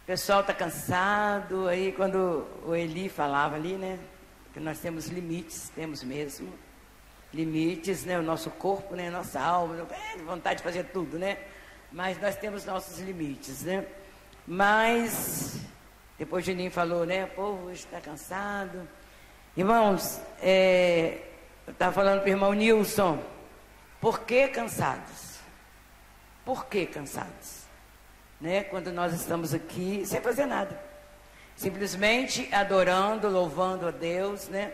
O pessoal está cansado. Aí quando o Eli falava ali, né? Que nós temos limites, temos mesmo. Limites, né? O nosso corpo, né? Nossa alma, vontade de fazer tudo, né? Mas nós temos nossos limites, né? Mas, depois o Juninho falou, né? O povo hoje está cansado. Irmãos, eu estava falando para o irmão Nilson, por que cansados? Por que cansados? Né? Quando nós estamos aqui sem fazer nada, simplesmente adorando, louvando a Deus, né?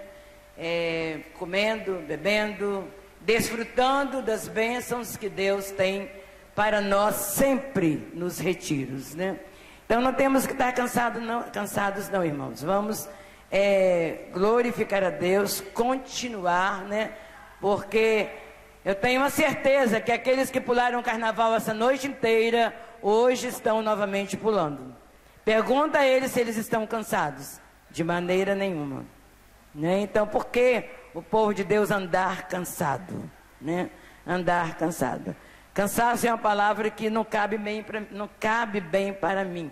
Comendo, bebendo, desfrutando das bênçãos que Deus tem para nós sempre nos retiros, né? Então não temos que estar cansados não, irmãos. Vamos glorificar a Deus, continuar, né? Porque eu tenho uma certeza que aqueles que pularam o carnaval essa noite inteira, hoje estão novamente pulando. Pergunta a eles se eles estão cansados. De maneira nenhuma, né? Então, por que o povo de Deus andar cansado, né? Andar cansado. Cansaço é uma palavra que não cabe bem para mim,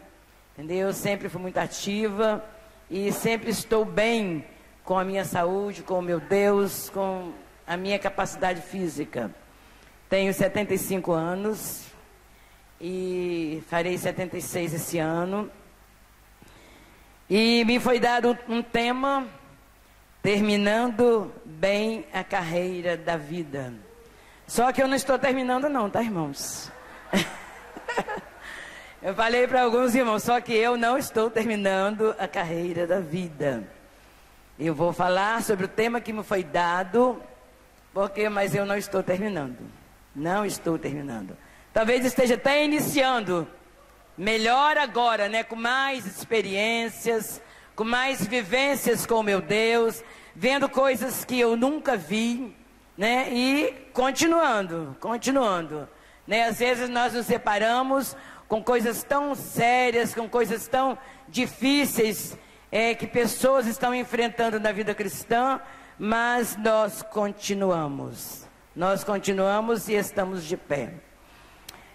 entendeu? Eu sempre fui muito ativa e sempre estou bem com a minha saúde, com o meu Deus, com a minha capacidade física. Tenho 75 anos e farei 76 esse ano. E me foi dado um tema, terminando bem a carreira da vida. Só que eu não estou terminando não, tá, irmãos? Eu falei para alguns irmãos, só que eu não estou terminando a carreira da vida. Eu vou falar sobre o tema que me foi dado, mas eu não estou terminando. Não estou terminando. Talvez esteja até iniciando. Melhor agora, né? Com mais experiências, com mais vivências com o meu Deus, vendo coisas que eu nunca vi, né? E continuando, né? Às vezes nós nos separamos com coisas tão sérias, com coisas tão difíceis, que pessoas estão enfrentando na vida cristã, mas nós continuamos e estamos de pé.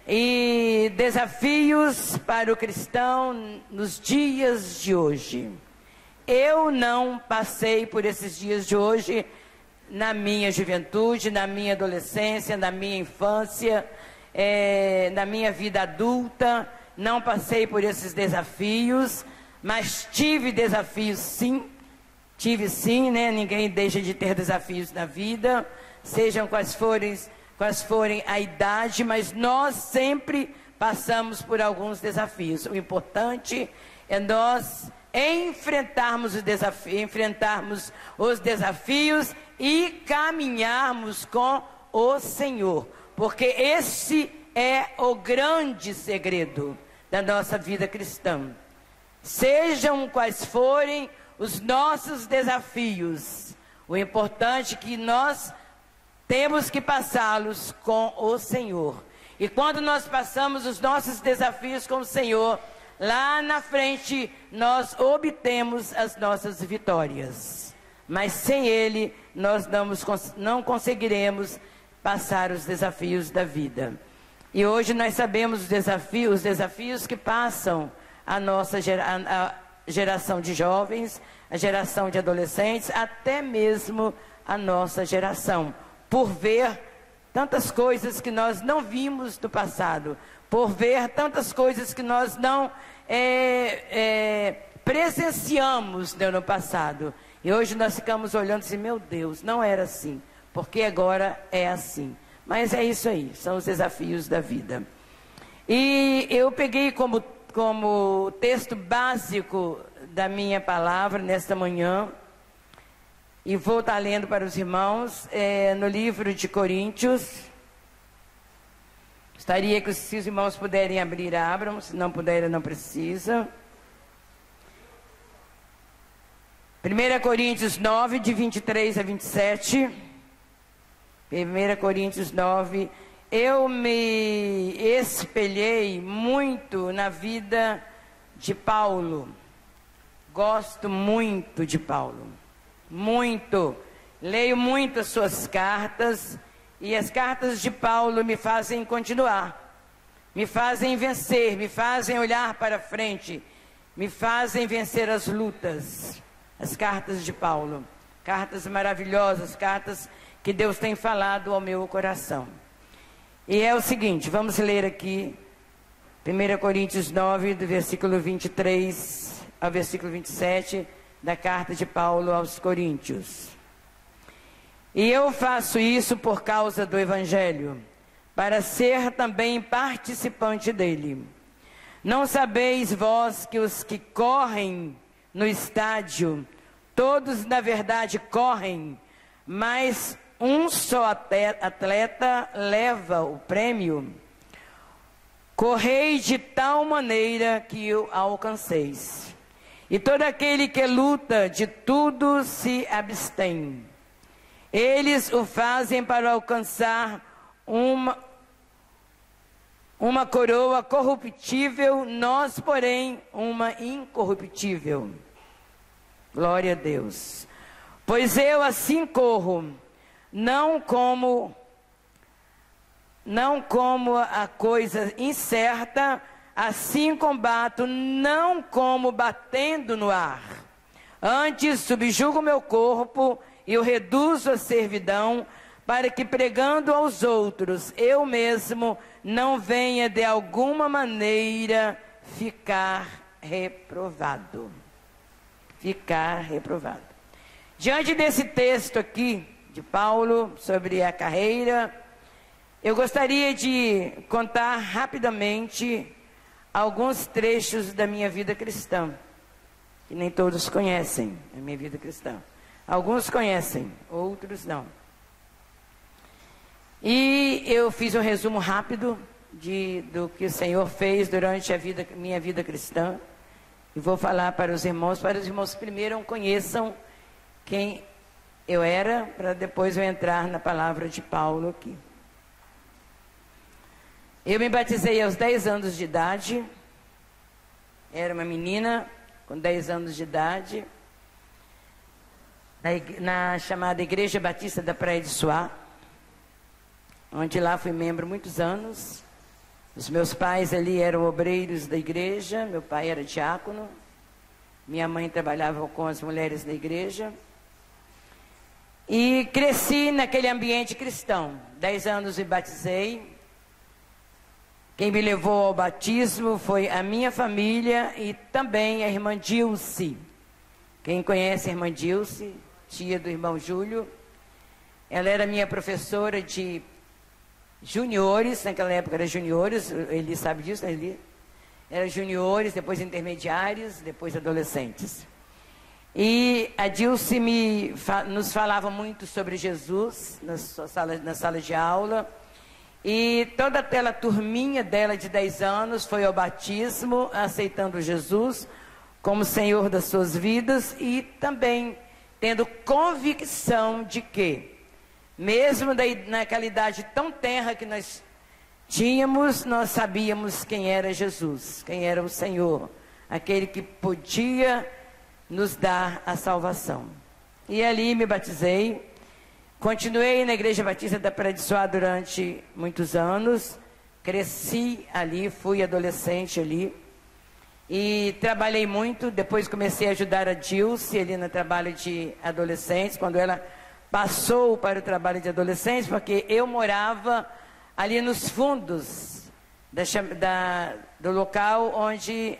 E desafios para o cristão nos dias de hoje. Eu não passei por esses dias de hoje na minha juventude, na minha adolescência, na minha infância, na minha vida adulta. Não passei por esses desafios, mas tive desafios sim. Tive sim, né? Ninguém deixa de ter desafios na vida, sejam quais forem a idade, mas nós sempre passamos por alguns desafios. O importante é nós enfrentarmos os desafios e caminharmos com o Senhor, porque esse é o grande segredo da nossa vida cristã. Sejam quais forem os nossos desafios, o importante é que nós temos que passá-los com o Senhor. E quando nós passamos os nossos desafios com o Senhor, lá na frente nós obtemos as nossas vitórias. Mas sem Ele nós não conseguiremos passar os desafios da vida. E hoje nós sabemos os desafios que passam a nossa a geração de jovens, a geração de adolescentes, até mesmo a nossa geração. Por ver tantas coisas que nós não vimos no passado, por ver tantas coisas que nós não presenciamos no passado. E hoje nós ficamos olhando assim, meu Deus, não era assim, porque agora é assim. Mas é isso aí, são os desafios da vida. E eu peguei como texto básico da minha palavra nesta manhã, e vou estar lendo para os irmãos, no livro de Coríntios. Gostaria que se os irmãos puderem abrir, abram, se não puderem, não precisa. 1 Coríntios 9, de 23 a 27. 1 Coríntios 9. Eu me espelhei muito na vida de Paulo. Gosto muito de Paulo. Muito. Leio muito as suas cartas. E as cartas de Paulo me fazem continuar. Me fazem vencer. Me fazem olhar para frente. me fazem vencer as lutas. As cartas de Paulo, cartas maravilhosas, cartas que Deus tem falado ao meu coração. E é o seguinte, vamos ler aqui 1 Coríntios 9, do versículo 23 ao versículo 27, da carta de Paulo aos Coríntios. E eu faço isso por causa do Evangelho, para ser também participante dele. Não sabeis vós que os que correm no estádio, todos na verdade correm, mas um só atleta leva o prêmio? Correi de tal maneira que o alcanceis. E todo aquele que luta de tudo se abstém. Eles o fazem para alcançar uma coroa corruptível, nós, porém, uma incorruptível. Glória a Deus. Pois eu assim corro, não como a coisa incerta, assim combato, não como batendo no ar. Antes subjugo meu corpo e o reduzo à servidão, para que pregando aos outros, eu mesmo não venha de alguma maneira ficar reprovado. Ficar reprovado. Diante desse texto aqui de Paulo sobre a carreira, eu gostaria de contar rapidamente alguns trechos da minha vida cristã, que nem todos conhecem a minha vida cristã. Alguns conhecem, outros não. E eu fiz um resumo rápido do que o Senhor fez durante minha vida cristã. E vou falar para os irmãos primeiro conheçam quem eu era, para depois eu entrar na palavra de Paulo aqui. Eu me batizei aos 10 anos de idade. Era uma menina com 10 anos de idade, na chamada Igreja Batista da Praia de Suá, onde lá fui membro muitos anos. Os meus pais ali eram obreiros da igreja, meu pai era diácono, minha mãe trabalhava com as mulheres da igreja. E cresci naquele ambiente cristão. 10 anos me batizei. Quem me levou ao batismo foi a minha família e também a irmã Dilce. Quem conhece a irmã Dilce, tia do irmão Júlio, ela era minha professora de juniores, naquela época era juniores, ele sabe disso, né, Eli? Era juniores, depois intermediários, depois adolescentes. E a Dilce nos falava muito sobre Jesus na sala de aula. E toda aquela turminha dela de 10 anos foi ao batismo, aceitando Jesus como Senhor das suas vidas e também tendo convicção de que, mesmo naquela idade tão tenra que nós tínhamos, nós sabíamos quem era Jesus, quem era o Senhor, aquele que podia nos dar a salvação. E ali me batizei. Continuei na Igreja Batista da Praia de Suá durante muitos anos, cresci ali, fui adolescente ali, e trabalhei muito. Depois comecei a ajudar a Dilce ali no trabalho de adolescentes, quando ela passou para o trabalho de adolescentes, porque eu morava ali nos fundos do local onde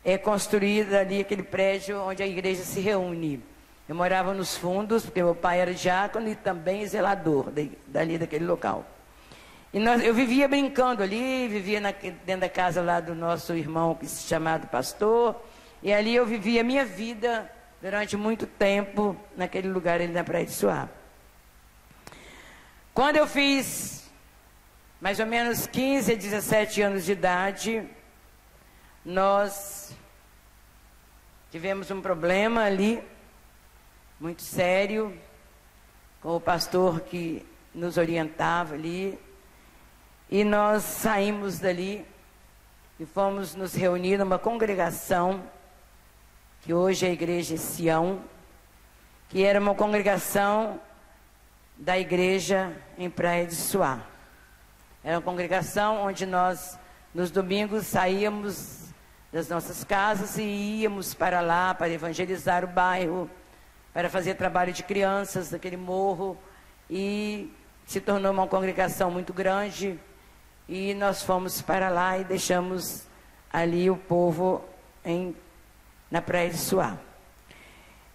é construído ali aquele prédio onde a igreja se reúne. Eu morava nos fundos, porque meu pai era diácono e também zelador daquele local. E eu vivia brincando ali, vivia dentro da casa lá do nosso irmão, que se chamava pastor. E ali eu vivia a minha vida durante muito tempo, naquele lugar ali na Praia de Suá. Quando eu fiz mais ou menos 15 a 17 anos de idade, nós tivemos um problema ali, muito sério, com o pastor que nos orientava ali, e nós saímos dali e fomos nos reunir numa congregação, que hoje é a Igreja Sião, que era uma congregação da igreja em Praia de Suá. Era uma congregação onde nós, nos domingos, saíamos das nossas casas e íamos para lá para evangelizar o bairro, para fazer trabalho de crianças naquele morro, e se tornou uma congregação muito grande, e nós fomos para lá e deixamos ali o povo na Praia de Suá.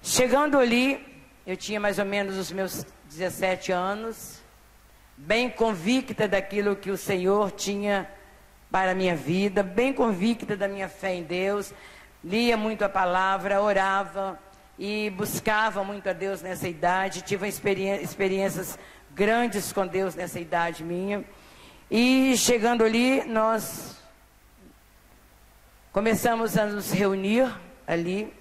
Chegando ali, eu tinha mais ou menos os meus 17 anos, bem convicta daquilo que o Senhor tinha para a minha vida, bem convicta da minha fé em Deus, lia muito a palavra, orava e buscava muito a Deus nessa idade, tive experiências grandes com Deus nessa idade minha, e chegando ali, nós começamos a nos reunir ali,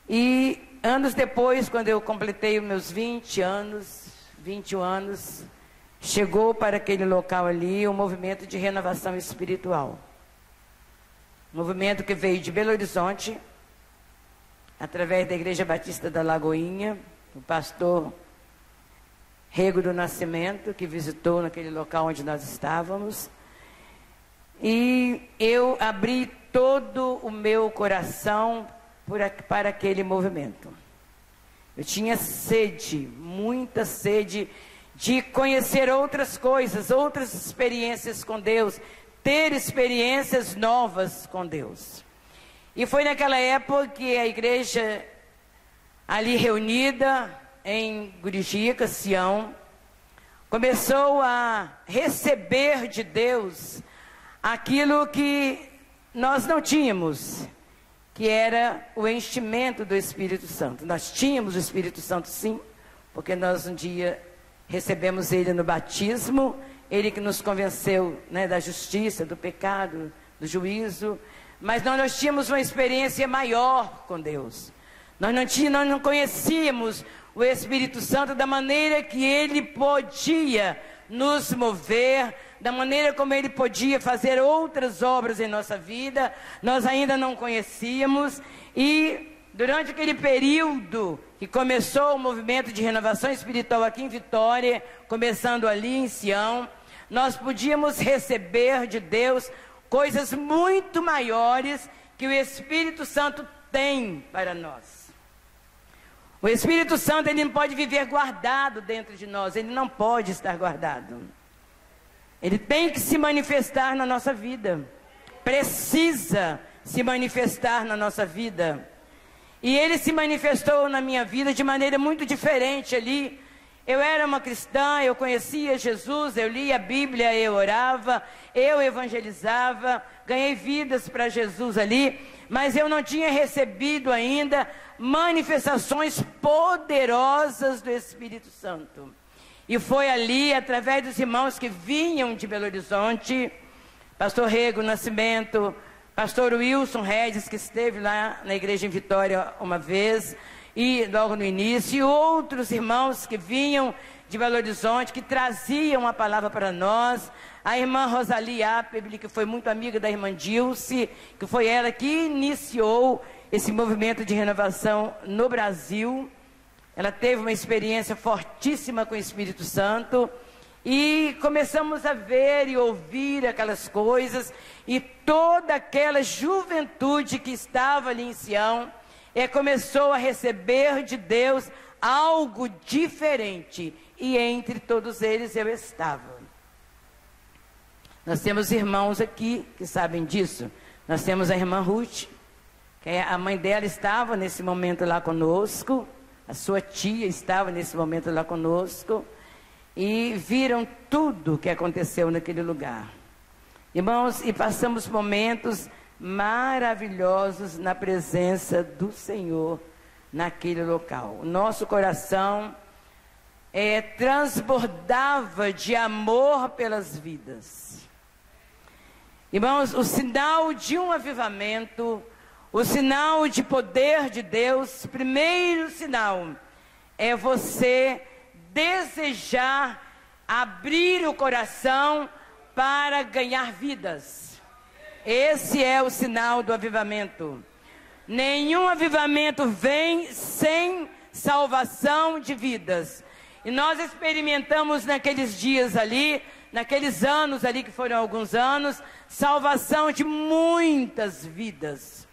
e anos depois, quando eu completei os meus 21 anos, chegou para aquele local ali um movimento de renovação espiritual. Um movimento que veio de Belo Horizonte, através da Igreja Batista da Lagoinha, o pastor Rego do Nascimento, que visitou naquele local onde nós estávamos. E eu abri todo o meu coração para aquele movimento. Eu tinha sede, muita sede, de conhecer outras coisas, outras experiências com Deus, ter experiências novas com Deus. E foi naquela época que a igreja ali reunida em Gurijica, Sião, começou a receber de Deus aquilo que nós não tínhamos, que era o enchimento do Espírito Santo. Nós tínhamos o Espírito Santo, sim, porque nós um dia recebemos ele no batismo, ele que nos convenceu, né, da justiça, do pecado, do juízo, mas nós tínhamos uma experiência maior com Deus. Nós não conhecíamos o Espírito Santo da maneira que ele podia nos mover, da maneira como ele podia fazer outras obras em nossa vida. Nós ainda não conhecíamos, e durante aquele período que começou o movimento de renovação espiritual aqui em Vitória, começando ali em Sião, nós podíamos receber de Deus coisas muito maiores que o Espírito Santo tem para nós. O Espírito Santo, ele não pode viver guardado dentro de nós, ele não pode estar guardado. Ele tem que se manifestar na nossa vida, precisa se manifestar na nossa vida. E ele se manifestou na minha vida de maneira muito diferente ali. Eu era uma cristã, eu conhecia Jesus, eu lia a Bíblia, eu orava, eu evangelizava, ganhei vidas para Jesus ali, mas eu não tinha recebido ainda manifestações poderosas do Espírito Santo. E foi ali, através dos irmãos que vinham de Belo Horizonte, pastor Rego Nascimento, pastor Wilson Regis, que esteve lá na igreja em Vitória uma vez, e logo no início, e outros irmãos que vinham de Belo Horizonte, que traziam a palavra para nós. A irmã Rosali Apebli, que foi muito amiga da irmã Dilce, que foi ela que iniciou esse movimento de renovação no Brasil. Ela teve uma experiência fortíssima com o Espírito Santo, e começamos a ver e ouvir aquelas coisas, e toda aquela juventude que estava ali em Sião, começou a receber de Deus algo diferente, e entre todos eles eu estava. Nós temos irmãos aqui que sabem disso. Nós temos a irmã Ruth, que a mãe dela estava nesse momento lá conosco, a sua tia estava nesse momento lá conosco, e viram tudo que aconteceu naquele lugar. Irmãos, e passamos momentos maravilhosos na presença do Senhor naquele local. O nosso coração transbordava de amor pelas vidas. Irmãos, o sinal de um avivamento, o sinal de poder de Deus, primeiro sinal é você desejar abrir o coração para ganhar vidas. Esse é o sinal do avivamento. Nenhum avivamento vem sem salvação de vidas. E nós experimentamos naqueles dias ali, naqueles anos ali, que foram alguns anos, salvação de muitas vidas.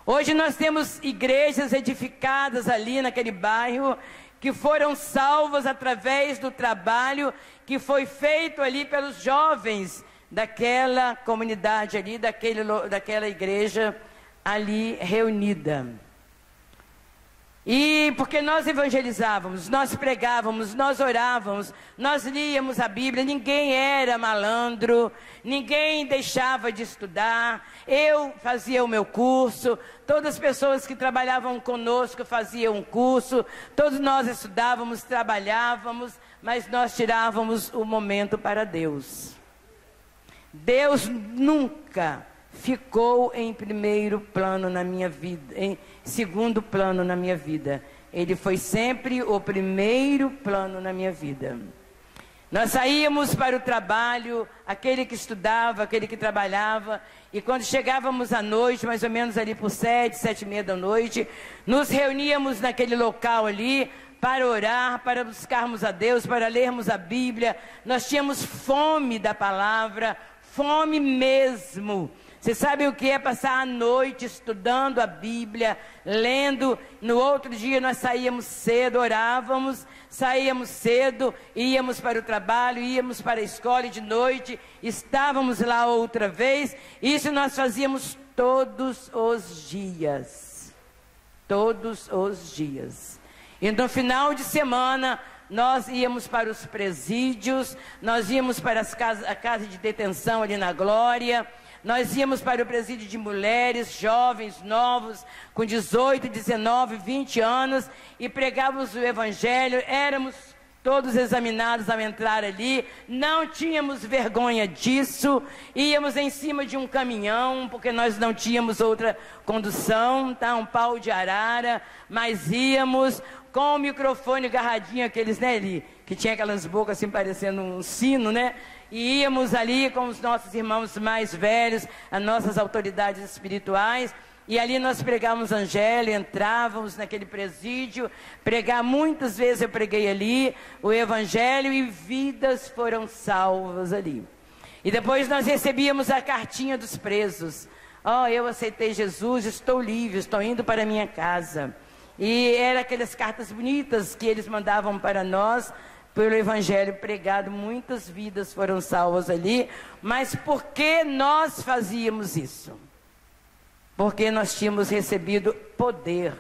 Hoje nós temos igrejas edificadas ali naquele bairro, que foram salvas através do trabalho que foi feito ali pelos jovens daquela comunidade ali, daquela igreja ali reunida. E porque nós evangelizávamos, nós pregávamos, nós orávamos, nós líamos a Bíblia, ninguém era malandro, ninguém deixava de estudar, eu fazia o meu curso, todas as pessoas que trabalhavam conosco faziam um curso, todos nós estudávamos, trabalhávamos, mas nós tirávamos o momento para Deus. Deus nunca ficou em primeiro plano na minha vida, em segundo plano na minha vida. Ele foi sempre o primeiro plano na minha vida. Nós saíamos para o trabalho, aquele que estudava, aquele que trabalhava, e quando chegávamos à noite, mais ou menos ali por 7h30 da noite, nos reuníamos naquele local ali, para orar, para buscarmos a Deus, para lermos a Bíblia. Nós tínhamos fome da palavra, fome mesmo. Você sabe o que é passar a noite estudando a Bíblia, lendo? No outro dia nós saíamos cedo, orávamos, saíamos cedo, íamos para o trabalho, íamos para a escola e de noite estávamos lá outra vez. Isso nós fazíamos todos os dias. Todos os dias. E no final de semana nós íamos para os presídios, nós íamos para a casa de detenção ali na Glória. Nós íamos para o presídio de mulheres, jovens, novos, com 18, 19, 20 anos, e pregávamos o Evangelho, éramos todos examinados ao entrar ali, não tínhamos vergonha disso, íamos em cima de um caminhão, porque nós não tínhamos outra condução, tá? Um pau de arara, mas íamos com o microfone agarradinho, aqueles, né, ali, que tinha aquelas bocas assim parecendo um sino, né? E íamos ali com os nossos irmãos mais velhos, as nossas autoridades espirituais, e ali nós pregávamos o evangelho, entrávamos naquele presídio, muitas vezes eu preguei ali o evangelho e vidas foram salvas ali. E depois nós recebíamos a cartinha dos presos. Eu aceitei Jesus, estou livre, estou indo para a minha casa. E eram aquelas cartas bonitas que eles mandavam para nós, pelo evangelho pregado, muitas vidas foram salvas ali. Mas por que nós fazíamos isso? Porque nós tínhamos recebido poder,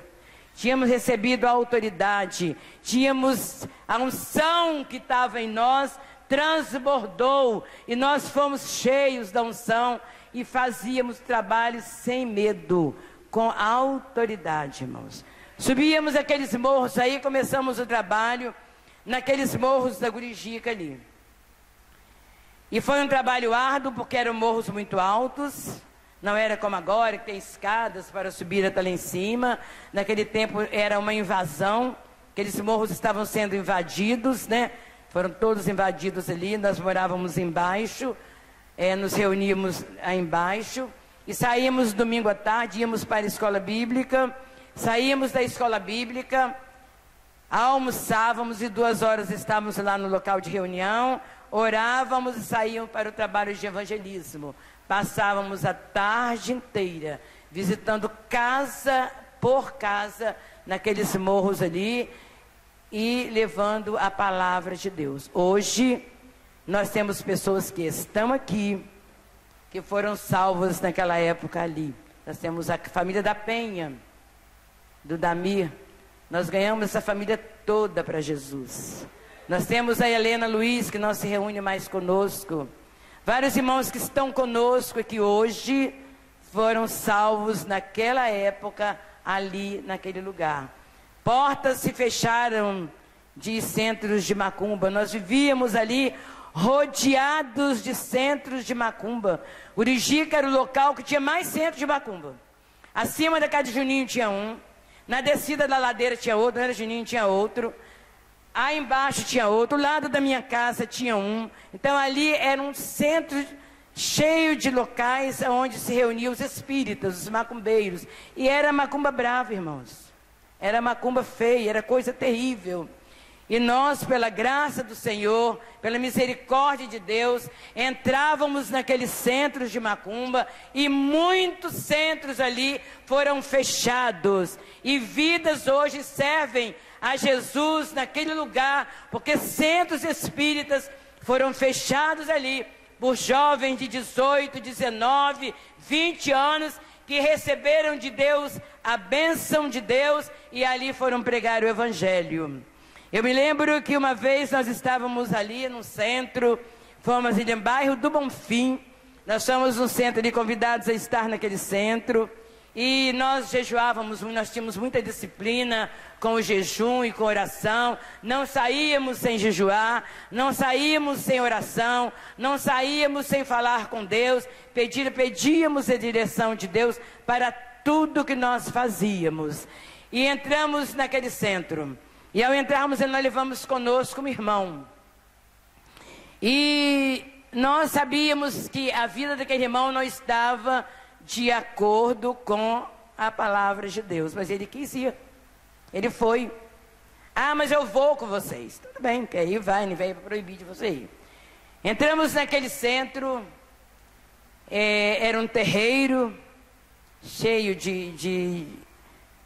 tínhamos recebido a autoridade, tínhamos a unção que estava em nós, transbordou, e nós fomos cheios da unção, e fazíamos trabalho sem medo, com autoridade, irmãos. Subíamos aqueles morros aí, começamos o trabalho, naqueles morros da Gurijica ali. E foi um trabalho árduo, porque eram morros muito altos, não era como agora, que tem escadas para subir até lá em cima. Naquele tempo era uma invasão, aqueles morros estavam sendo invadidos, né? Foram todos invadidos ali, nós morávamos embaixo, nos reuníamos aí embaixo, e saímos domingo à tarde, íamos para a escola bíblica, saímos da escola bíblica, almoçávamos e 2 horas estávamos lá no local de reunião, orávamos e saíamos para o trabalho de evangelismo. Passávamos a tarde inteira visitando casa por casa naqueles morros ali e levando a palavra de Deus. Hoje nós temos pessoas que estão aqui, que foram salvas naquela época ali. Nós temos a família da Penha, do Damir. Nós ganhamos essa família toda para Jesus. Nós temos a Helena Luiz, que não se reúne mais conosco. Vários irmãos que estão conosco aqui hoje foram salvos naquela época, ali naquele lugar. Portas se fecharam de centros de macumba. Nós vivíamos ali rodeados de centros de macumba. Gurijica era o local que tinha mais centros de macumba. Acima da casa de Juninho tinha um. Na descida da ladeira tinha outro, na Juninho tinha outro. Aí embaixo tinha outro, do lado da minha casa tinha um. Então ali era um centro cheio de locais onde se reuniam os espíritas, os macumbeiros. E era macumba brava, irmãos. Era macumba feia, era coisa terrível. E nós, pela graça do Senhor, pela misericórdia de Deus, entrávamos naqueles centros de macumba e muitos centros ali foram fechados. E vidas hoje servem a Jesus naquele lugar, porque centros espíritas foram fechados ali por jovens de 18, 19, 20 anos que receberam de Deus a bênção de Deus e ali foram pregar o Evangelho. Eu me lembro que uma vez nós estávamos ali no centro, fomos ali no bairro do Bonfim, nós fomos no centro ali convidados a estar naquele centro, e nós jejuávamos, nós tínhamos muita disciplina com o jejum e com a oração, não saíamos sem jejuar, não saíamos sem oração, não saíamos sem falar com Deus, pedíamos a direção de Deus para tudo que nós fazíamos. E entramos naquele centro. E ao entrarmos, nós levamos conosco um irmão. E nós sabíamos que a vida daquele irmão não estava de acordo com a palavra de Deus. Mas ele quis ir. Ele foi. Ah, mas eu vou com vocês. Tudo bem, quer ir, vai, não veio para proibir de você ir. Entramos naquele centro. Era um terreiro cheio de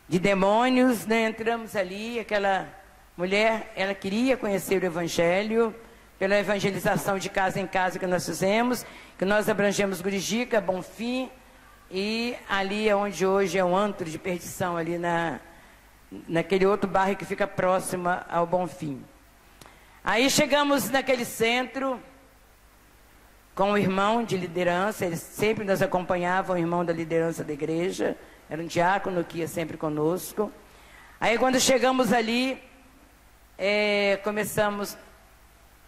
demônios, né? Entramos ali, aquela mulher, ela queria conhecer o Evangelho, pela evangelização de casa em casa que nós fizemos, que nós abrangemos Gurijica, Bonfim, e ali é onde hoje é um antro de perdição, ali naquele outro bairro que fica próximo ao Bonfim. Aí chegamos naquele centro, com o irmão de liderança, eles sempre nos acompanhavam, o irmão da liderança da igreja, era um diácono que ia sempre conosco. Aí quando chegamos ali,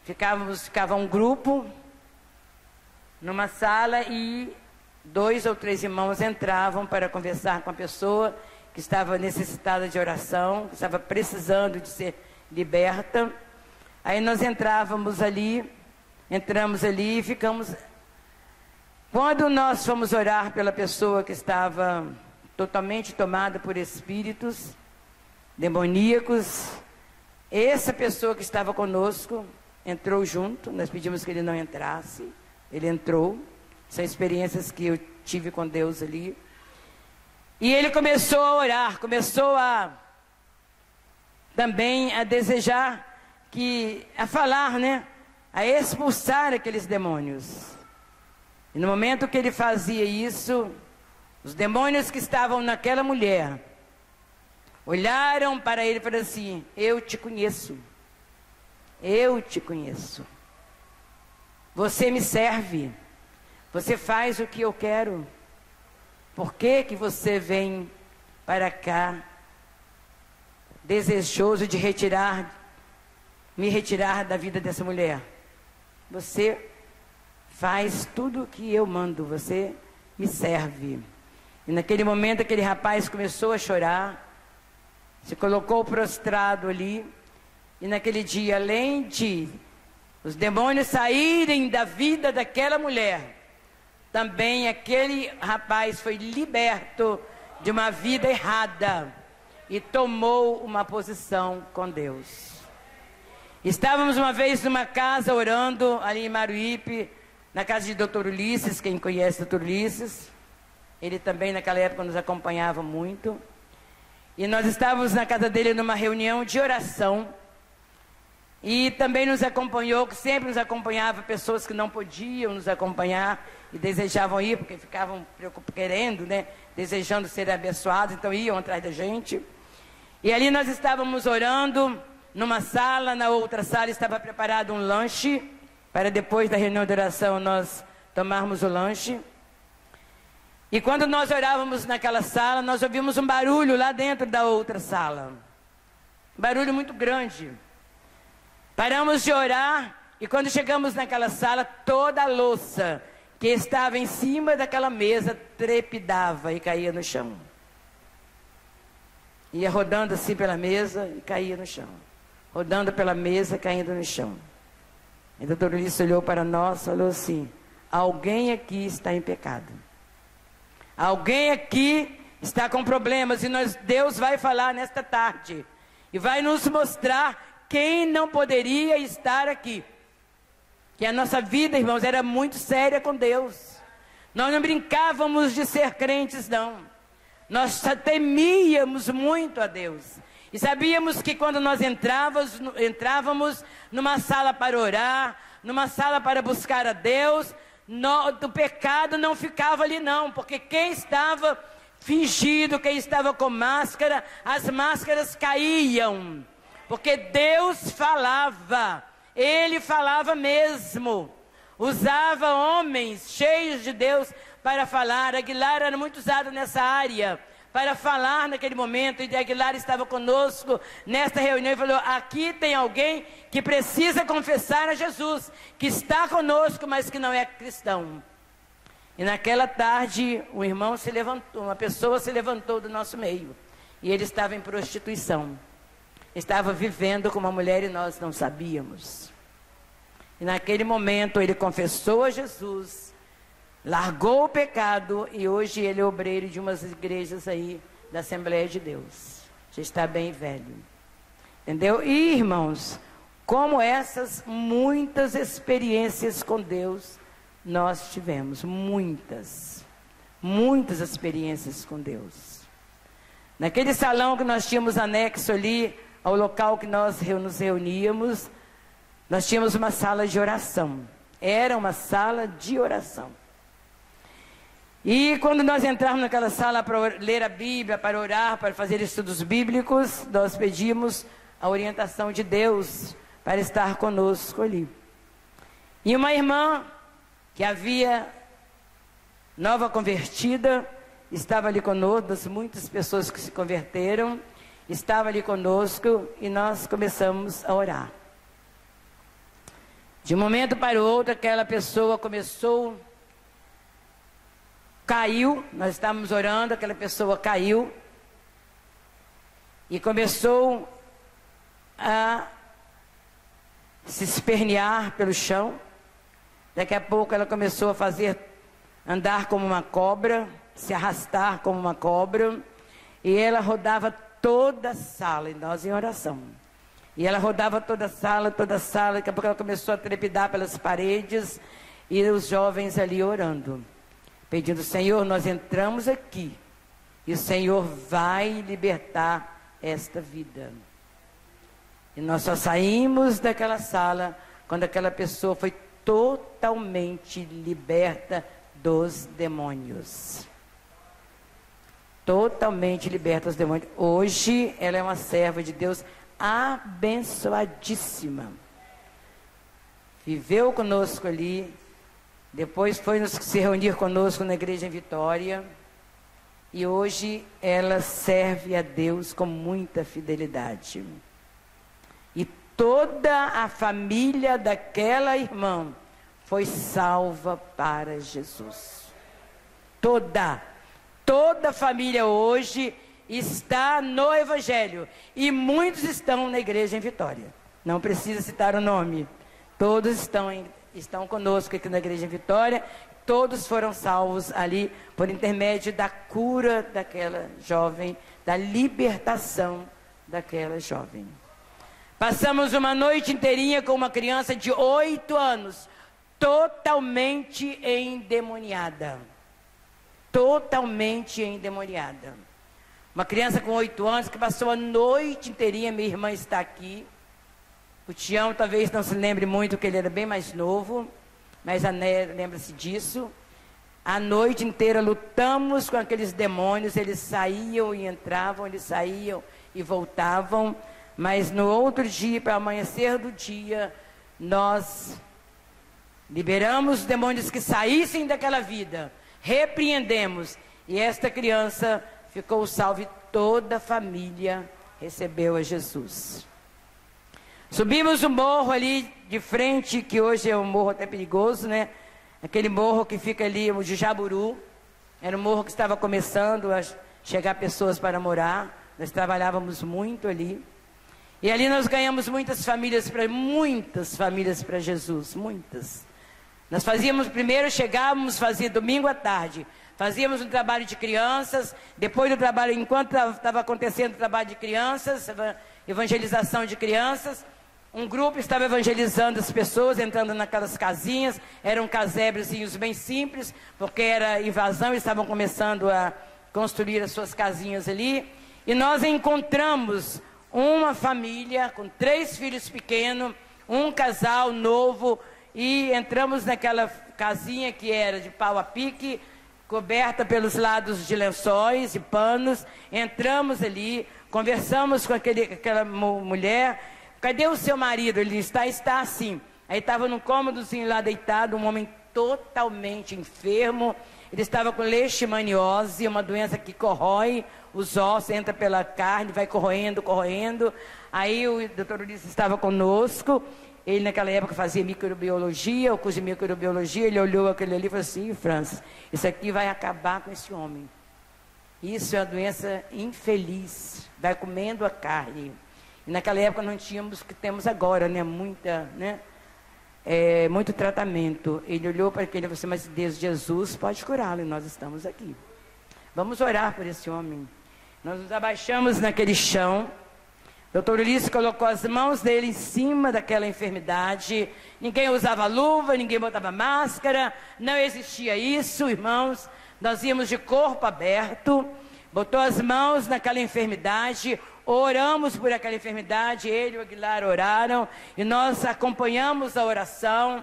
ficava um grupo numa sala e 2 ou 3 irmãos entravam para conversar com a pessoa que estava necessitada de oração, que estava precisando de ser liberta. Aí nós entramos ali e ficamos. Quando nós fomos orar pela pessoa que estava totalmente tomada por espíritos demoníacos, essa pessoa que estava conosco entrou junto, nós pedimos que ele não entrasse, ele entrou, são experiências que eu tive com Deus ali, e ele começou a orar, começou também a desejar, a falar, né, a expulsar aqueles demônios, e no momento que ele fazia isso, os demônios que estavam naquela mulher, olharam para ele e falaram assim: eu te conheço, você me serve, você faz o que eu quero, por que que você vem para cá, desejoso de me retirar da vida dessa mulher? Você faz tudo o que eu mando, você me serve. E naquele momento aquele rapaz começou a chorar, se colocou prostrado ali, e naquele dia, além de os demônios saírem da vida daquela mulher, também aquele rapaz foi liberto de uma vida errada e tomou uma posição com Deus. Estávamos uma vez numa casa orando ali em Maruípe, na casa de Dr. Ulisses, quem conhece Dr. Ulisses, ele também naquela época nos acompanhava muito. E nós estávamos na casa dele numa reunião de oração. E também nos acompanhou, que sempre nos acompanhava pessoas que não podiam nos acompanhar e desejavam ir, porque ficavam querendo, né, desejando ser abençoados, então iam atrás da gente. E ali nós estávamos orando numa sala, na outra sala estava preparado um lanche, para depois da reunião de oração nós tomarmos o lanche. E quando nós orávamos naquela sala, nós ouvimos um barulho lá dentro da outra sala. Um barulho muito grande. Paramos de orar e quando chegamos naquela sala, toda a louça que estava em cima daquela mesa trepidava e caía no chão. Ia rodando assim pela mesa e caía no chão. Rodando pela mesa, caindo no chão. E o doutor Ulisses olhou para nós e falou assim: alguém aqui está em pecado. Alguém aqui está com problemas e Deus vai falar nesta tarde e vai nos mostrar quem não poderia estar aqui. Que a nossa vida, irmãos, era muito séria com Deus. Nós não brincávamos de ser crentes, não. Nós temíamos muito a Deus. E sabíamos que quando nós entrávamos numa sala para orar, numa sala para buscar a Deus, o pecado não ficava ali não, porque quem estava fingido, quem estava com máscara, as máscaras caíam, porque Deus falava, Ele falava mesmo, usava homens cheios de Deus para falar. Aguilar era muito usado nessa área, para falar naquele momento, e Aguilar estava conosco nesta reunião e falou: aqui tem alguém que precisa confessar a Jesus, que está conosco, mas que não é cristão. E naquela tarde, um irmão se levantou, uma pessoa se levantou do nosso meio, e ele estava em prostituição, estava vivendo com uma mulher e nós não sabíamos. E naquele momento ele confessou a Jesus, largou o pecado, e hoje ele é obreiro de umas igrejas aí da Assembleia de Deus. Já está bem velho. Entendeu? E, irmãos, como essas muitas experiências com Deus nós tivemos. Muitas experiências com Deus. Naquele salão que nós tínhamos anexo ali ao local que nós nos reuníamos, nós tínhamos uma sala de oração. Era uma sala de oração. E quando nós entramos naquela sala para ler a Bíblia, para orar, para fazer estudos bíblicos, nós pedimos a orientação de Deus para estar conosco ali. E uma irmã que havia nova convertida, estava ali conosco, muitas pessoas que se converteram, estava ali conosco, e nós começamos a orar. De um momento para o outro, aquela pessoa caiu, nós estávamos orando, aquela pessoa caiu, e começou a se espernear pelo chão. Daqui a pouco ela começou a andar como uma cobra, se arrastar como uma cobra, e ela rodava toda a sala, e nós em oração. E ela rodava toda a sala, daqui a pouco ela começou a trepidar pelas paredes, e os jovens ali orando, pedindo: Senhor, nós entramos aqui, e o Senhor vai libertar esta vida. E nós só saímos daquela sala quando aquela pessoa foi totalmente liberta dos demônios. Totalmente liberta dos demônios. Hoje ela é uma serva de Deus abençoadíssima. Viveu conosco ali, depois foi se reunir conosco na igreja em Vitória, e hoje ela serve a Deus com muita fidelidade. E toda a família daquela irmã foi salva para Jesus. Toda a família hoje está no Evangelho, e muitos estão na igreja em Vitória. Não precisa citar o nome. Todos estão conosco aqui na igreja em Vitória. Todos foram salvos ali por intermédio da cura daquela jovem, da libertação daquela jovem. Passamos uma noite inteirinha com uma criança de 8 anos, totalmente endemoniada. Totalmente endemoniada. Uma criança com 8 anos que passou a noite inteirinha. Minha irmã está aqui. O Tião talvez não se lembre muito, porque ele era bem mais novo, mas a Néia lembra-se disso. A noite inteira lutamos com aqueles demônios. Eles saíam e entravam, eles saíam e voltavam. Mas no outro dia, para o amanhecer do dia, nós liberamos os demônios que saíssem daquela vida, repreendemos, e esta criança ficou salva, e toda a família recebeu a Jesus. Subimos um morro ali de frente, que hoje é um morro até perigoso, né? Aquele morro que fica ali, o de Jaburu. Era um morro que estava começando a chegar pessoas para morar. Nós trabalhávamos muito ali. E ali nós ganhamos muitas famílias para Jesus, muitas. Nós fazíamos, primeiro chegávamos, fazia domingo à tarde, fazíamos um trabalho de crianças. Depois do trabalho, enquanto estava acontecendo o trabalho de crianças, evangelização de crianças, Um grupo estava evangelizando as pessoas, entrando naquelas casinhas, eram casebrezinhos bem simples, porque era invasão, eles estavam começando a construir as suas casinhas ali, e nós encontramos uma família com 3 filhos pequenos, um casal novo, e entramos naquela casinha que era de pau a pique, coberta pelos lados de lençóis e panos. Entramos ali, conversamos com aquela mulher. Cadê o seu marido? Ele está assim. Aí estava num cômodozinho lá deitado, um homem totalmente enfermo. Ele estava com leishmaniose, uma doença que corrói os ossos, entra pela carne, vai corroendo, corroendo. Aí o doutor Ulisses estava conosco. Ele naquela época fazia microbiologia, o curso de microbiologia. Ele olhou aquele ali e falou assim: Francis, isso aqui vai acabar com esse homem. Isso é uma doença infeliz, vai comendo a carne. E naquela época não tínhamos o que temos agora, né? Muito tratamento. Ele olhou para aquele e falou assim: mas Deus, Jesus pode curá-lo, e nós estamos aqui. Vamos orar por esse homem. Nós nos abaixamos naquele chão. Doutor Ulisses colocou as mãos dele em cima daquela enfermidade. Ninguém usava luva, ninguém botava máscara, não existia isso, irmãos. Nós íamos de corpo aberto, botou as mãos naquela enfermidade, oramos por aquela enfermidade, ele e o Aguilar oraram, e nós acompanhamos a oração.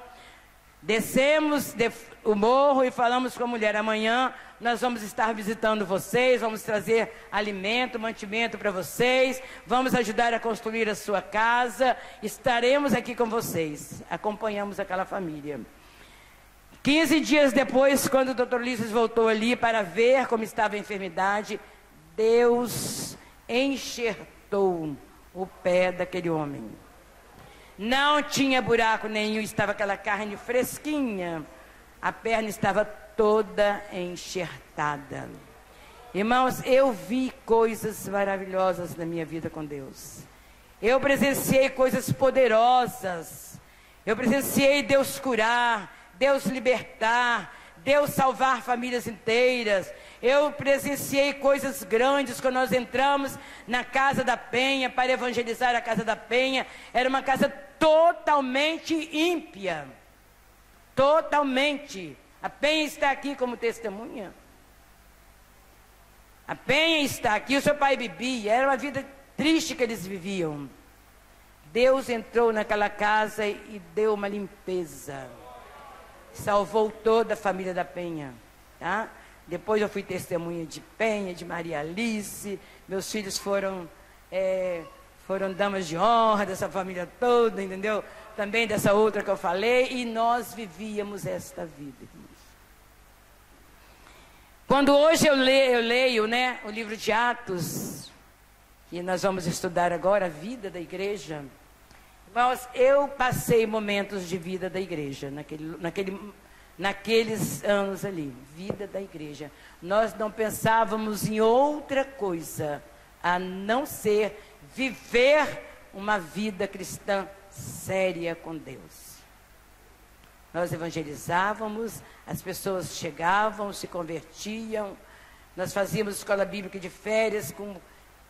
Descemos o morro e falamos com a mulher: amanhã nós vamos estar visitando vocês, vamos trazer alimento, mantimento para vocês, vamos ajudar a construir a sua casa, estaremos aqui com vocês. Acompanhamos aquela família. 15 dias depois, quando o doutor Ulisses voltou ali para ver como estava a enfermidade, Deus enxertou o pé daquele homem. Não tinha buraco nenhum, estava aquela carne fresquinha, a perna estava toda enxertada. Irmãos, eu vi coisas maravilhosas na minha vida com Deus. Eu presenciei coisas poderosas. Eu presenciei Deus curar, Deus libertar, Deus salvar famílias inteiras. Eu presenciei coisas grandes quando nós entramos na Casa da Penha para evangelizar a Casa da Penha. Era uma casa totalmente ímpia. Totalmente. A Penha está aqui como testemunha. A Penha está aqui, o seu pai bebia. Era uma vida triste que eles viviam. Deus entrou naquela casa e deu uma limpeza. Salvou toda a família da Penha, tá? Depois eu fui testemunha de Penha, de Maria Alice. Meus filhos foram damas de honra dessa família toda, entendeu? Também dessa outra que eu falei. E nós vivíamos esta vida, irmãos. Quando hoje eu leio, né, o livro de Atos, e nós vamos estudar agora a vida da igreja. Irmãos, eu passei momentos de vida da igreja, naqueles anos ali, vida da igreja. Nós não pensávamos em outra coisa, a não ser viver uma vida cristã séria com Deus. Nós evangelizávamos, as pessoas chegavam, se convertiam, nós fazíamos escola bíblica de férias com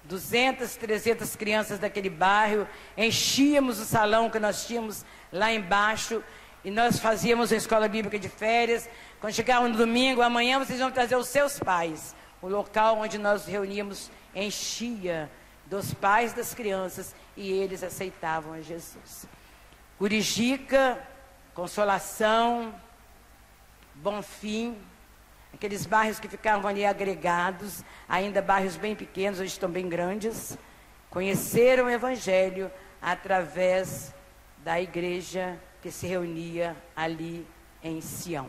200, 300 crianças daquele bairro, enchíamos o salão que nós tínhamos lá embaixo, e nós fazíamos a escola bíblica de férias. Quando chegava no domingo: amanhã vocês vão trazer os seus pais. O local onde nós reuníamos enchia dos pais das crianças, e eles aceitavam a Jesus. Curijica, Consolação, Bonfim, aqueles bairros que ficavam ali agregados, ainda bairros bem pequenos, hoje estão bem grandes, conheceram o Evangelho através da igreja que se reunia ali em Sião.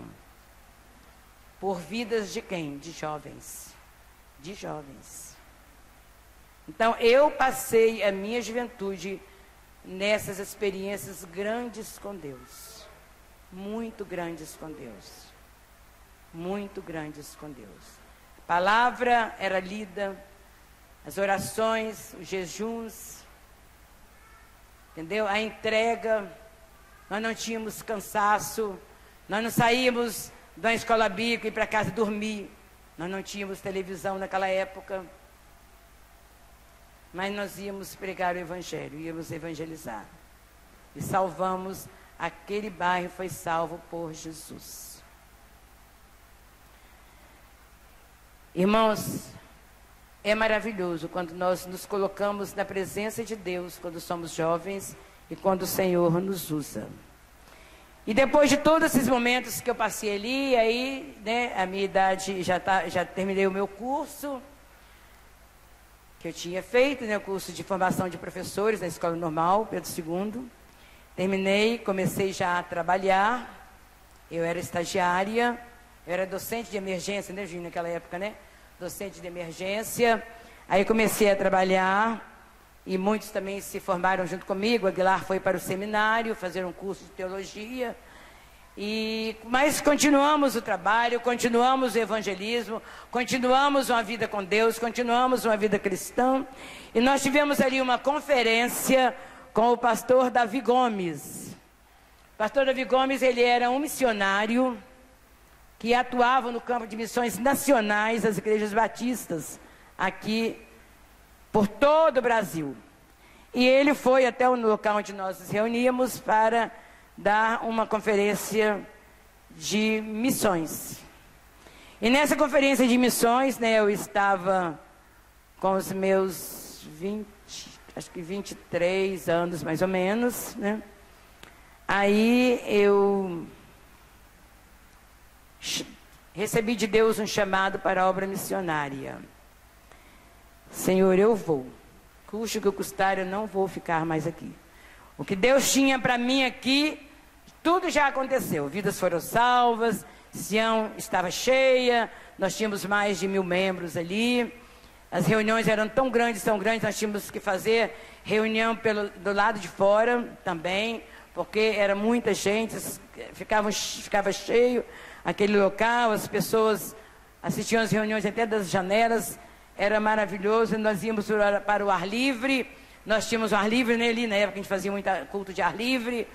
Por vidas de quem? De jovens. De jovens. Então, eu passei a minha juventude nessas experiências grandes com Deus. Muito grandes com Deus. Muito grandes com Deus. A palavra era lida, as orações, os jejuns, entendeu? A entrega. Nós não tínhamos cansaço, nós não saímos da escola bíblica e ir para casa dormir. Nós não tínhamos televisão naquela época. Mas nós íamos pregar o Evangelho, íamos evangelizar. e salvamos, aquele bairro foi salvo por Jesus. Irmãos, é maravilhoso quando nós nos colocamos na presença de Deus, quando somos jovens e quando o Senhor nos usa. E depois de todos esses momentos que eu passei ali, aí, né, a minha idade, já terminei o meu curso, que eu tinha feito, né, o curso de formação de professores na Escola Normal, Pedro II. Terminei, comecei já a trabalhar, eu era estagiária, eu era docente de emergência, né, Gino, naquela época, né? Docente de emergência. Aí comecei a trabalhar, e muitos também se formaram junto comigo. Aguilar foi para o seminário fazer um curso de teologia. Mas continuamos o trabalho, continuamos o evangelismo, continuamos uma vida com Deus, continuamos uma vida cristã. E nós tivemos ali uma conferência com o pastor Davi Gomes. O pastor Davi Gomes, ele era um missionário que atuava no campo de missões nacionais das igrejas batistas, aqui por todo o Brasil. E ele foi até o local onde nós nos reuníamos para dar uma conferência de missões. E nessa conferência de missões, né, eu estava com os meus 23 anos mais ou menos, né? Aí eu recebi de Deus um chamado para a obra missionária. Senhor, eu vou. Custe o que custar, eu não vou ficar mais aqui. O que Deus tinha para mim aqui, tudo já aconteceu. Vidas foram salvas, Sião estava cheia, nós tínhamos mais de 1000 membros ali. As reuniões eram tão grandes, nós tínhamos que fazer reunião do lado de fora também, porque era muita gente, ficava cheio aquele local, as pessoas assistiam às reuniões até das janelas, era maravilhoso. Nós íamos para o ar livre, nós tínhamos o ar livre, né, ali na época a gente fazia muito culto de ar livre.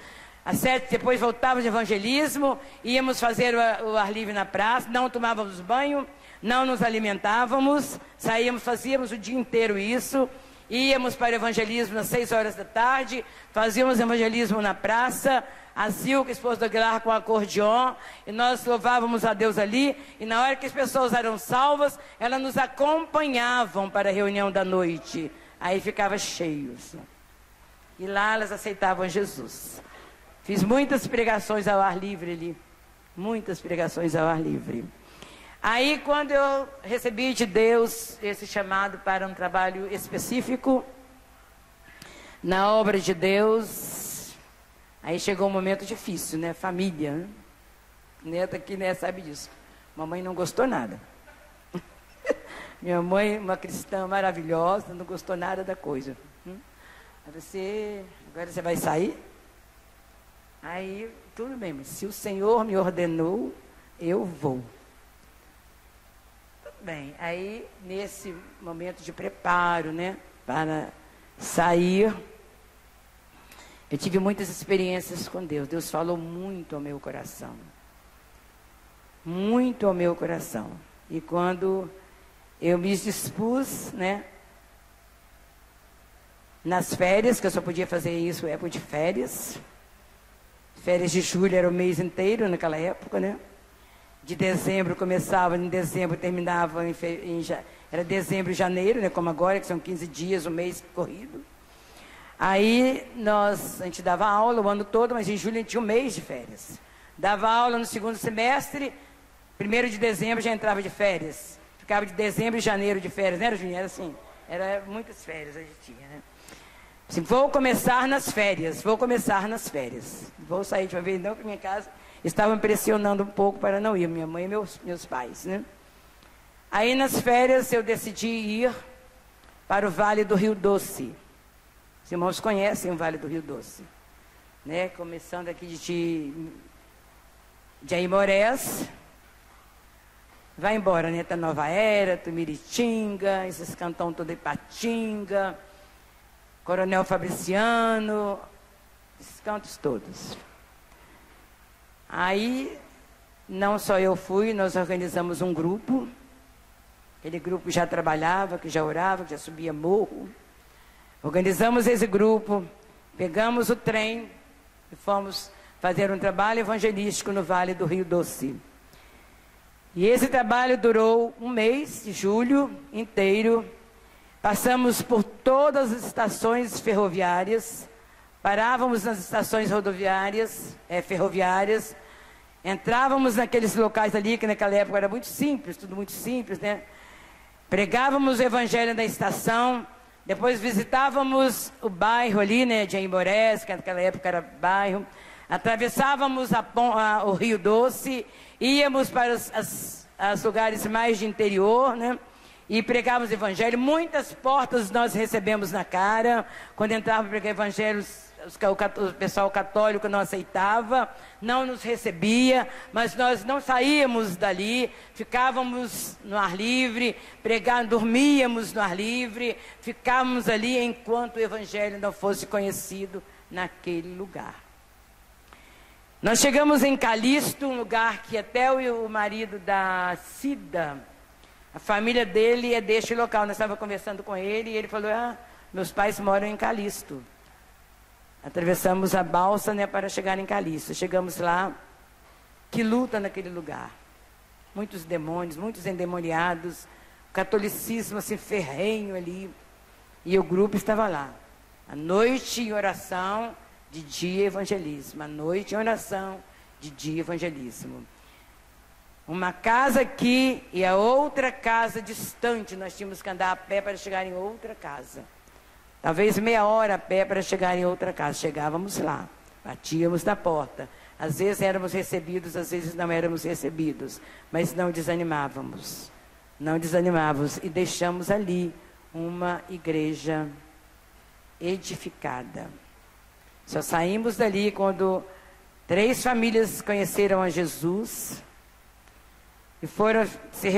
Às 7, depois voltávamos de evangelismo, íamos fazer o ar livre na praça, não tomávamos banho, não nos alimentávamos, saíamos, fazíamos o dia inteiro isso, íamos para o evangelismo às 6 horas da tarde, fazíamos evangelismo na praça, a Zilka, esposa do Aguilar, com acordeon, e nós louvávamos a Deus ali, e na hora que as pessoas eram salvas, elas nos acompanhavam para a reunião da noite, aí ficava cheio, e lá elas aceitavam Jesus. Fiz muitas pregações ao ar livre ali, muitas pregações ao ar livre. Aí, quando eu recebi de Deus esse chamado para um trabalho específico, na obra de Deus, aí chegou um momento difícil, né? Família, né? Neta aqui, né, sabe disso. Mamãe não gostou nada. Minha mãe, uma cristã maravilhosa, não gostou nada da coisa. Agora você vai sair? Aí, tudo bem, mas se o Senhor me ordenou, eu vou. Bem, aí nesse momento de preparo, né, para sair, eu tive muitas experiências com Deus. Deus falou muito ao meu coração. Muito ao meu coração. E quando eu me dispus, né, nas férias, que eu só podia fazer isso época de férias. Férias de julho era o mês inteiro naquela época, né? De dezembro começava, em dezembro terminava, era dezembro e janeiro, né, como agora, que são 15 dias, o mês corrido. Aí a gente dava aula o ano todo, mas em julho a gente tinha um mês de férias. Dava aula no segundo semestre, 1º de dezembro já entrava de férias. Ficava de dezembro e janeiro de férias, não era, Juninho? Era assim, era muitas férias a gente tinha, né? Assim, vou começar nas férias. Vou sair de uma vez, não, para minha casa. Estavam pressionando um pouco para não ir, minha mãe e meus pais, né? Aí nas férias eu decidi ir para o Vale do Rio Doce. Os irmãos conhecem o Vale do Rio Doce, né? Começando aqui de Aimorés, vai embora, né? Tá Nova Era, Tumiritinga, esses cantão todo Ipatinga, Coronel Fabriciano, esses cantos todos. Aí, não só eu fui, nós organizamos um grupo. Aquele grupo já trabalhava, que já orava, que já subia morro. Organizamos esse grupo, pegamos o trem, E fomos fazer um trabalho evangelístico no Vale do Rio Doce. E esse trabalho durou um mês, de julho inteiro. Passamos por todas as estações ferroviárias, parávamos nas estações rodoviárias, ferroviárias, entrávamos naqueles locais ali, que naquela época era muito simples, tudo muito simples, né? Pregávamos o evangelho na estação, depois visitávamos o bairro ali, né, de Aimorés, que naquela época era bairro, atravessávamos o Rio Doce, íamos para os lugares mais de interior, né? E pregávamos o evangelho. Muitas portas nós recebemos na cara. Quando entrávamos para pregar evangelho, o pessoal católico não aceitava, não nos recebia, mas nós não saíamos dali, ficávamos no ar livre, dormíamos no ar livre, ficávamos ali enquanto o evangelho não fosse conhecido naquele lugar. Nós chegamos em Calixto, um lugar que até o marido da Cida, a família dele é deste local. Nós estávamos conversando com ele e ele falou: meus pais moram em Calixto. Atravessamos a balsa, né, para chegar em Calixto. Chegamos lá, que luta naquele lugar. Muitos demônios, muitos endemoniados, o catolicismo assim ferrenho ali. E o grupo estava lá. À noite em oração, de dia evangelismo. À noite em oração, de dia evangelismo. Uma casa aqui e a outra casa distante. Nós tínhamos que andar a pé para chegar em outra casa. Talvez meia hora a pé para chegar em outra casa. Chegávamos lá, batíamos na porta. Às vezes éramos recebidos, às vezes não éramos recebidos. Mas não desanimávamos. Não desanimávamos. E deixamos ali uma igreja edificada. Só saímos dali quando 3 famílias conheceram a Jesus. E foram se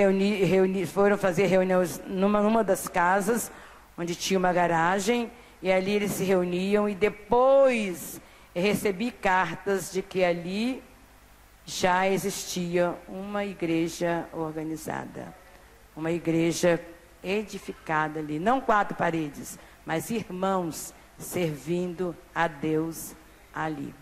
foram fazer reuniões numa das casas, onde tinha uma garagem, e ali eles se reuniam, e depois recebi cartas de que ali já existia uma igreja organizada, uma igreja edificada ali, não 4 paredes, mas irmãos servindo a Deus ali.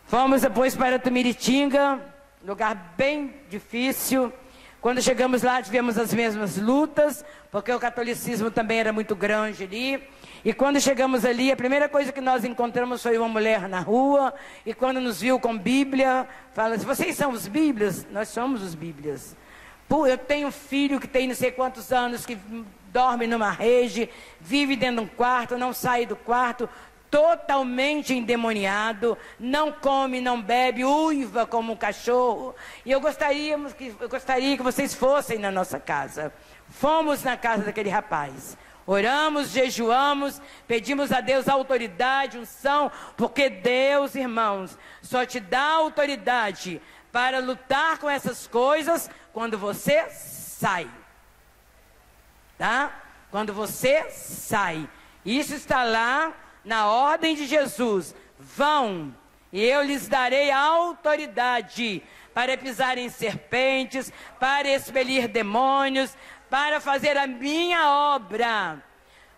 Fomos depois para Tumiritinga, lugar bem difícil. Quando chegamos lá, tivemos as mesmas lutas, porque o catolicismo também era muito grande ali. E quando chegamos ali, a primeira coisa que nós encontramos foi uma mulher na rua, e quando nos viu com Bíblia, fala assim: vocês são os Bíblias? Nós somos os Bíblias. Eu tenho um filho que tem não sei quantos anos, que dorme numa rede, vive dentro de um quarto, não sai do quarto, totalmente endemoniado, não come, não bebe, uiva como um cachorro. E eu gostaria que vocês fossem na nossa casa. Fomos na casa daquele rapaz. Oramos, jejuamos, pedimos a Deus autoridade, unção, porque Deus, irmãos, só te dá autoridade para lutar com essas coisas quando você sai. Tá? Quando você sai. Isso está lá na ordem de Jesus: vão, e eu lhes darei autoridade para pisar em serpentes, para expelir demônios, para fazer a minha obra.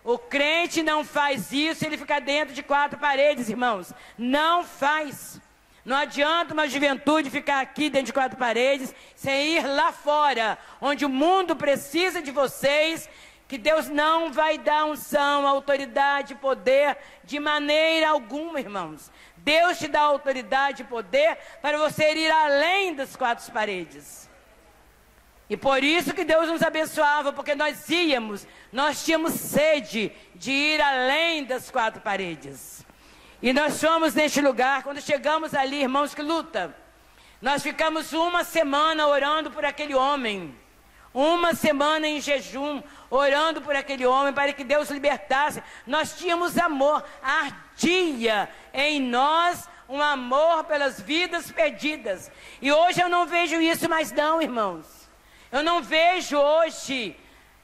O crente não faz isso, ele fica dentro de 4 paredes, irmãos. Não faz. Não adianta uma juventude ficar aqui dentro de 4 paredes, sem ir lá fora, onde o mundo precisa de vocês, que Deus não vai dar unção, autoridade, poder, de maneira alguma, irmãos. Deus te dá autoridade e poder para você ir além das 4 paredes. E por isso que Deus nos abençoava, porque nós tínhamos sede de ir além das 4 paredes. E nós fomos neste lugar. Quando chegamos ali, irmãos, que luta. Nós ficamos uma semana orando por aquele homem. Uma semana em jejum, orando por aquele homem, para que Deus libertasse. Nós tínhamos amor, ardia em nós um amor pelas vidas perdidas. E hoje eu não vejo isso mais não, irmãos. Eu não vejo hoje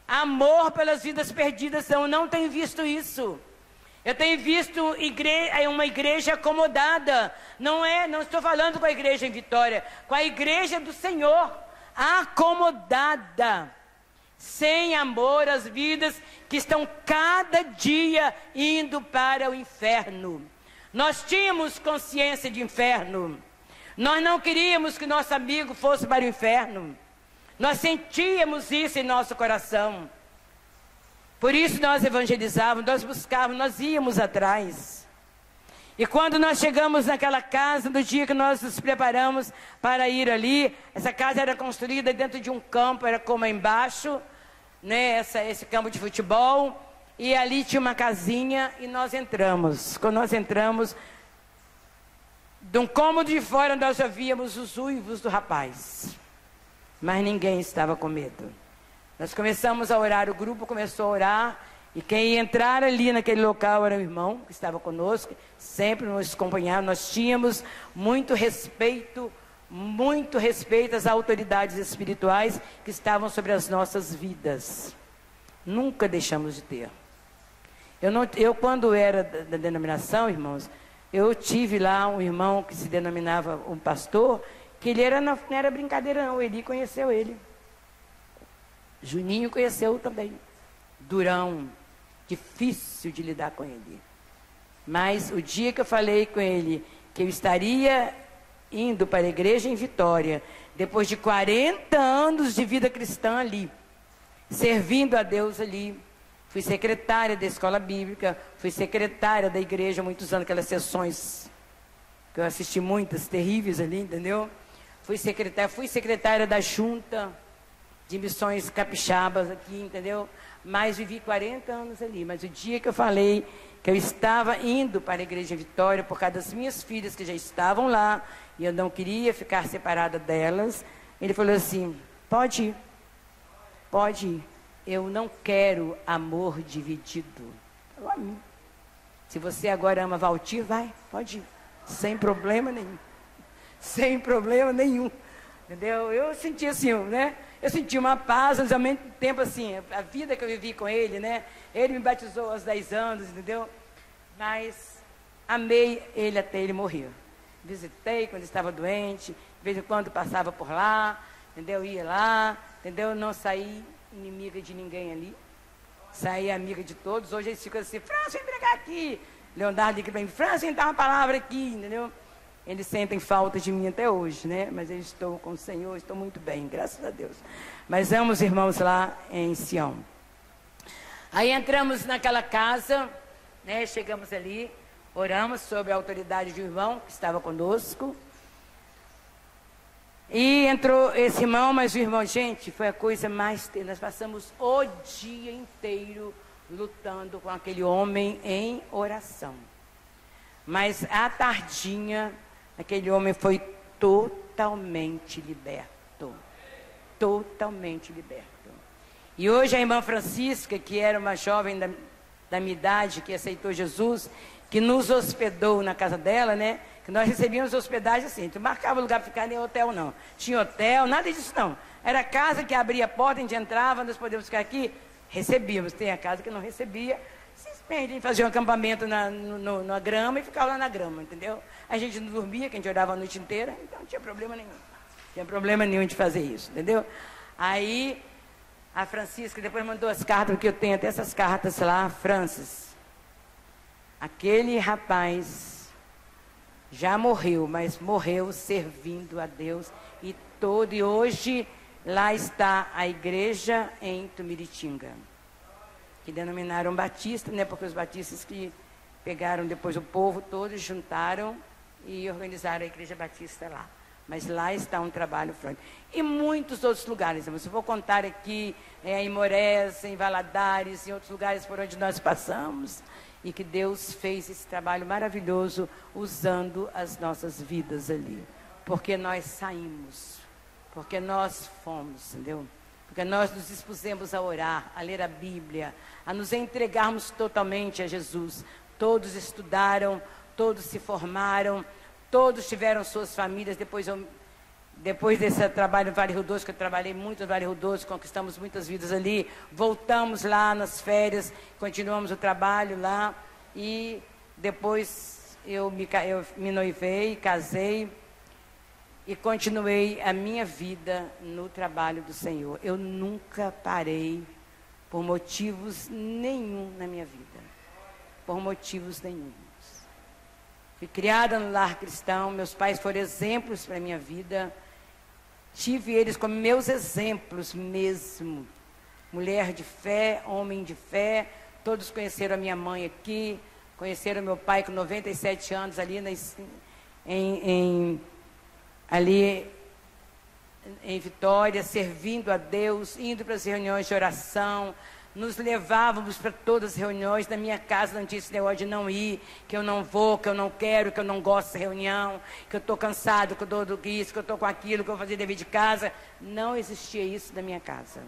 amor pelas vidas perdidas, eu não tenho visto isso. Eu tenho visto uma igreja acomodada. Não estou falando com a igreja em Vitória, com a igreja do Senhor, acomodada, sem amor às vidas que estão cada dia indo para o inferno. Nós tínhamos consciência de inferno. Nós não queríamos que nosso amigo fosse para o inferno. Nós sentíamos isso em nosso coração. Por isso nós evangelizávamos, nós buscávamos, nós íamos atrás. E quando nós chegamos naquela casa, no dia que nós nos preparamos para ir ali, essa casa era construída dentro de um campo, era como embaixo, né, esse campo de futebol, e ali tinha uma casinha e nós entramos. Quando nós entramos, de um cômodo de fora nós ouvíamos os uivos do rapaz, mas ninguém estava com medo. Nós começamos a orar, o grupo começou a orar, e quem ia entrar ali naquele local era o irmão que estava conosco, sempre nos acompanhava. Nós tínhamos muito respeito às autoridades espirituais que estavam sobre as nossas vidas. Nunca deixamos de ter. Eu quando era da denominação, irmãos, eu tive lá um irmão que se denominava um pastor, que ele não era brincadeira não, Eli conheceu ele. Juninho conheceu também. Durão, difícil de lidar com ele. Mas o dia que eu falei com ele que eu estaria indo para a igreja em Vitória, depois de 40 anos de vida cristã ali, servindo a Deus ali, fui secretária da escola bíblica, fui secretária da igreja muitos anos, aquelas sessões que eu assisti muitas, terríveis ali, entendeu? Fui secretária da junta de missões capixabas aqui, entendeu? Mas vivi 40 anos ali. Mas o dia que eu falei que eu estava indo para a igreja Vitória, por causa das minhas filhas que já estavam lá, e eu não queria ficar separada delas, ele falou assim, pode ir, eu não quero amor dividido. Falou a mim. Se você agora ama Valtir, vai, pode ir, sem problema nenhum. Sem problema nenhum. Entendeu? Eu senti assim, né? Eu senti uma paz, mas ao mesmo tempo assim, a vida que eu vivi com ele, né? Ele me batizou aos 10 anos, entendeu? Mas amei ele até ele morrer. Visitei quando estava doente, de vez em quando passava por lá, entendeu? Ia lá, entendeu? Não saí inimiga de ninguém ali. Saí amiga de todos. Hoje eles ficam assim, França, vem pregar aqui. Leonardo aqui para mim, França, vem dar uma palavra aqui, entendeu? Eles sentem falta de mim até hoje, né? Mas eu estou com o Senhor, estou muito bem, graças a Deus. Mas amo os irmãos lá em Sião. Aí entramos naquela casa, né? Chegamos ali, oramos sobre a autoridade de um irmão que estava conosco. E entrou esse irmão, mas o irmão, gente, foi a coisa mais... Nós passamos o dia inteiro lutando com aquele homem em oração. Mas à tardinha... Aquele homem foi totalmente liberto. Totalmente liberto. E hoje a irmã Francisca, que era uma jovem da minha idade, que aceitou Jesus, que nos hospedou na casa dela, né? Que nós recebíamos hospedagem assim, tu marcava lugar para ficar, nem hotel não. Tinha hotel, nada disso não. Era casa que abria a porta, a gente entrava, nós podíamos ficar aqui, recebíamos. Tem a casa que não recebia. Simplesmente a gente fazia um acampamento na grama e ficava lá na grama, entendeu? A gente não dormia, que a gente orava a noite inteira, então não tinha problema nenhum. Não tinha problema nenhum de fazer isso, entendeu? Aí a Francisca depois mandou as cartas, porque eu tenho até essas cartas lá, Francis. Aquele rapaz já morreu, mas morreu servindo a Deus e hoje lá está a igreja em Tumiritinga. Que denominaram batista, né? Porque os batistas que pegaram depois o povo todos, juntaram e organizaram a igreja batista lá. Mas lá está um trabalho franco. E muitos outros lugares. Se eu vou contar aqui, em Morés, em Valadares, em outros lugares por onde nós passamos, e que Deus fez esse trabalho maravilhoso usando as nossas vidas ali. Porque nós saímos, porque nós fomos, entendeu? Porque nós nos dispusemos a orar, a ler a Bíblia, a nos entregarmos totalmente a Jesus. Todos estudaram, todos se formaram, todos tiveram suas famílias. Depois desse trabalho no Vale Rio Doce, que eu trabalhei muito no Vale Rio Doce, conquistamos muitas vidas ali, voltamos lá nas férias, continuamos o trabalho lá, e depois eu me noivei, casei, e continuei a minha vida no trabalho do Senhor. Eu nunca parei por motivos nenhum na minha vida. Por motivos nenhums. Fui criada no lar cristão, meus pais foram exemplos para a minha vida. Tive eles como meus exemplos mesmo. Mulher de fé, homem de fé. Todos conheceram a minha mãe aqui, conheceram meu pai com 97 anos ali ali em Vitória, servindo a Deus, indo para as reuniões de oração. Nos levávamos para todas as reuniões. Na minha casa não tinha esse negócio de não ir, que eu não vou, que eu não quero, que eu não gosto de reunião, que eu estou cansado, que eu estou do isso, que eu estou com aquilo, que eu vou fazer dever de casa. Não existia isso na minha casa.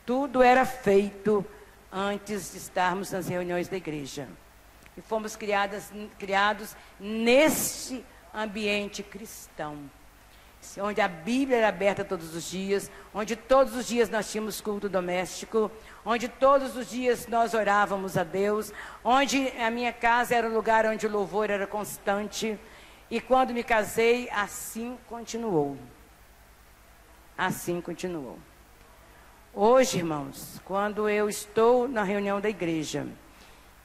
Tudo era feito antes de estarmos nas reuniões da igreja. E fomos criados neste ambiente cristão, onde a Bíblia era aberta todos os dias, onde todos os dias nós tínhamos culto doméstico, onde todos os dias nós orávamos a Deus, onde a minha casa era um lugar onde o louvor era constante. E quando me casei, assim continuou. Assim continuou. Hoje, irmãos, quando eu estou na reunião da igreja,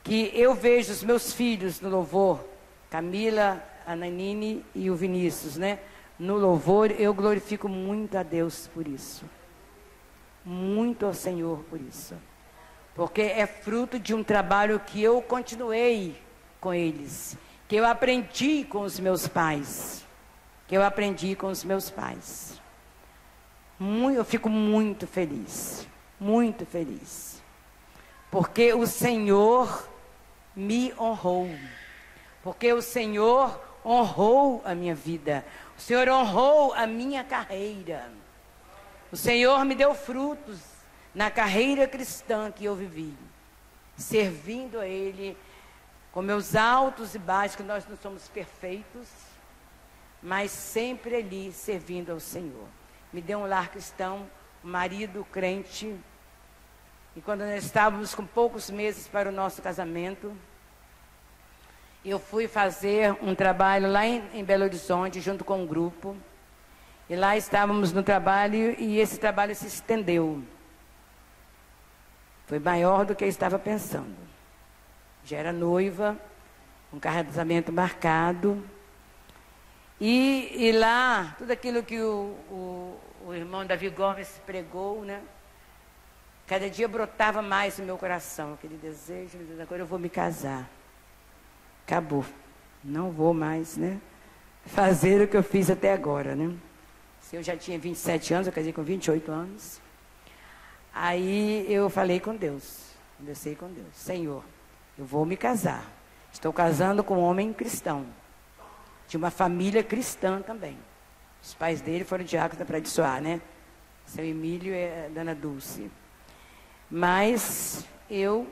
que eu vejo os meus filhos no louvor, Camila, a Nanine e o Vinícius, né? No louvor, eu glorifico muito a Deus por isso. Muito ao Senhor por isso. Porque é fruto de um trabalho que eu continuei com eles. Que eu aprendi com os meus pais. Que eu aprendi com os meus pais. Eu fico muito feliz. Muito feliz. Porque o Senhor me honrou. Porque o Senhor honrou a minha vida. O Senhor honrou a minha carreira. O Senhor me deu frutos na carreira cristã que eu vivi. Servindo a Ele, com meus altos e baixos, que nós não somos perfeitos, mas sempre ali servindo ao Senhor. Me deu um lar cristão, um marido crente. E quando nós estávamos com poucos meses para o nosso casamento, eu fui fazer um trabalho lá em Belo Horizonte, junto com um grupo. E lá estávamos no trabalho e esse trabalho se estendeu. Foi maior do que eu estava pensando. Já era noiva, um casamento marcado. E lá, tudo aquilo que o irmão Davi Gomes pregou, né? Cada dia brotava mais no meu coração, aquele desejo, agora eu vou me casar. Acabou. Não vou mais, né? Fazer o que eu fiz até agora, né? Se eu já tinha 27 anos, eu casei com 28 anos. Aí eu falei com Deus. Conversei com Deus. Senhor, eu vou me casar. Estou casando com um homem cristão. De uma família cristã também. Os pais dele foram diáconos para Soar, né? Seu Emílio e a Dona Dulce. Mas eu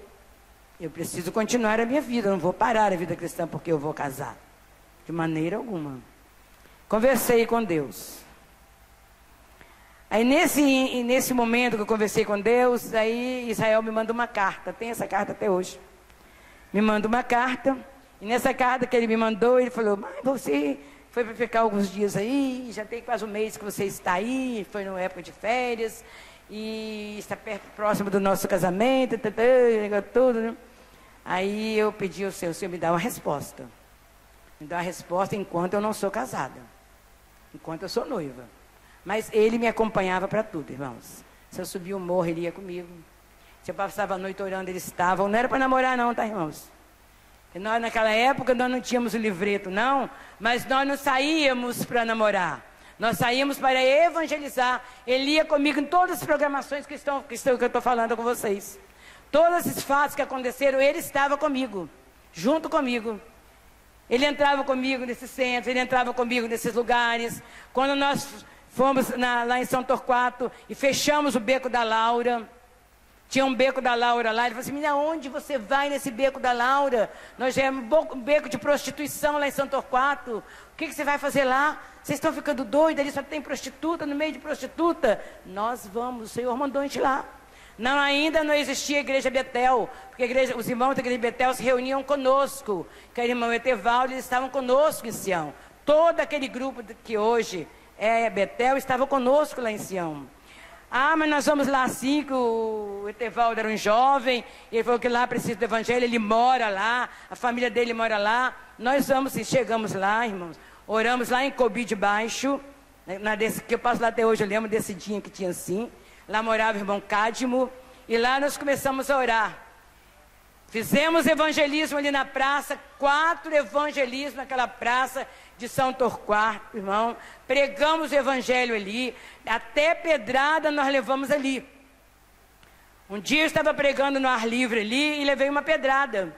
preciso continuar a minha vida, eu não vou parar a vida cristã porque eu vou casar. De maneira alguma. Conversei com Deus. Aí nesse momento que eu conversei com Deus, aí Israel me manda uma carta. Tem essa carta até hoje. Me manda uma carta. E nessa carta que ele me mandou, ele falou: mãe, você foi para ficar alguns dias aí, já tem quase um mês que você está aí, foi numa época de férias, e está próximo do nosso casamento, tudo, né? Aí eu pedi ao Senhor me dá uma resposta. Me dá uma resposta enquanto eu não sou casada. Enquanto eu sou noiva. Mas ele me acompanhava para tudo, irmãos. Se eu subia o morro, ele ia comigo. Se eu passava a noite orando, eles estavam. Não era para namorar não, tá, irmãos? E nós, naquela época, nós não tínhamos o livreto, não. Mas nós não saíamos para namorar. Nós saímos para evangelizar. Ele ia comigo em todas as programações que eu estou falando com vocês. Todos esses fatos que aconteceram, ele estava comigo. Junto comigo. Ele entrava comigo nesses centros, ele entrava comigo nesses lugares. Quando nós fomos lá em São Torquato e fechamos o Beco da Laura, tinha um Beco da Laura lá, ele falou assim: menina, onde você vai nesse Beco da Laura? Nós já é um beco de prostituição lá em São Torquato, o que você vai fazer lá? Vocês estão ficando doidos, ali só tem prostituta, no meio de prostituta. Nós vamos, o Senhor mandou a gente lá. Não, ainda não existia a Igreja Betel, porque os irmãos da Igreja Betel se reuniam conosco, que era o irmão Etevaldo, eles estavam conosco em Sião. Todo aquele grupo que hoje é Betel estava conosco lá em Sião. Ah, mas nós vamos lá assim, que o Etevaldo era um jovem, ele falou que lá precisa do evangelho, ele mora lá, a família dele mora lá. Nós vamos e chegamos lá, irmãos, oramos lá em Cobi de Baixo, que eu passo lá até hoje, eu lembro desse dia que tinha assim. Lá morava o irmão Cádimo, e lá nós começamos a orar. Fizemos evangelismo ali na praça, 4 evangelismos naquela praça de São Torquato, irmão. Pregamos o evangelho ali, até pedrada nós levamos ali. Um dia eu estava pregando no ar livre ali e levei uma pedrada.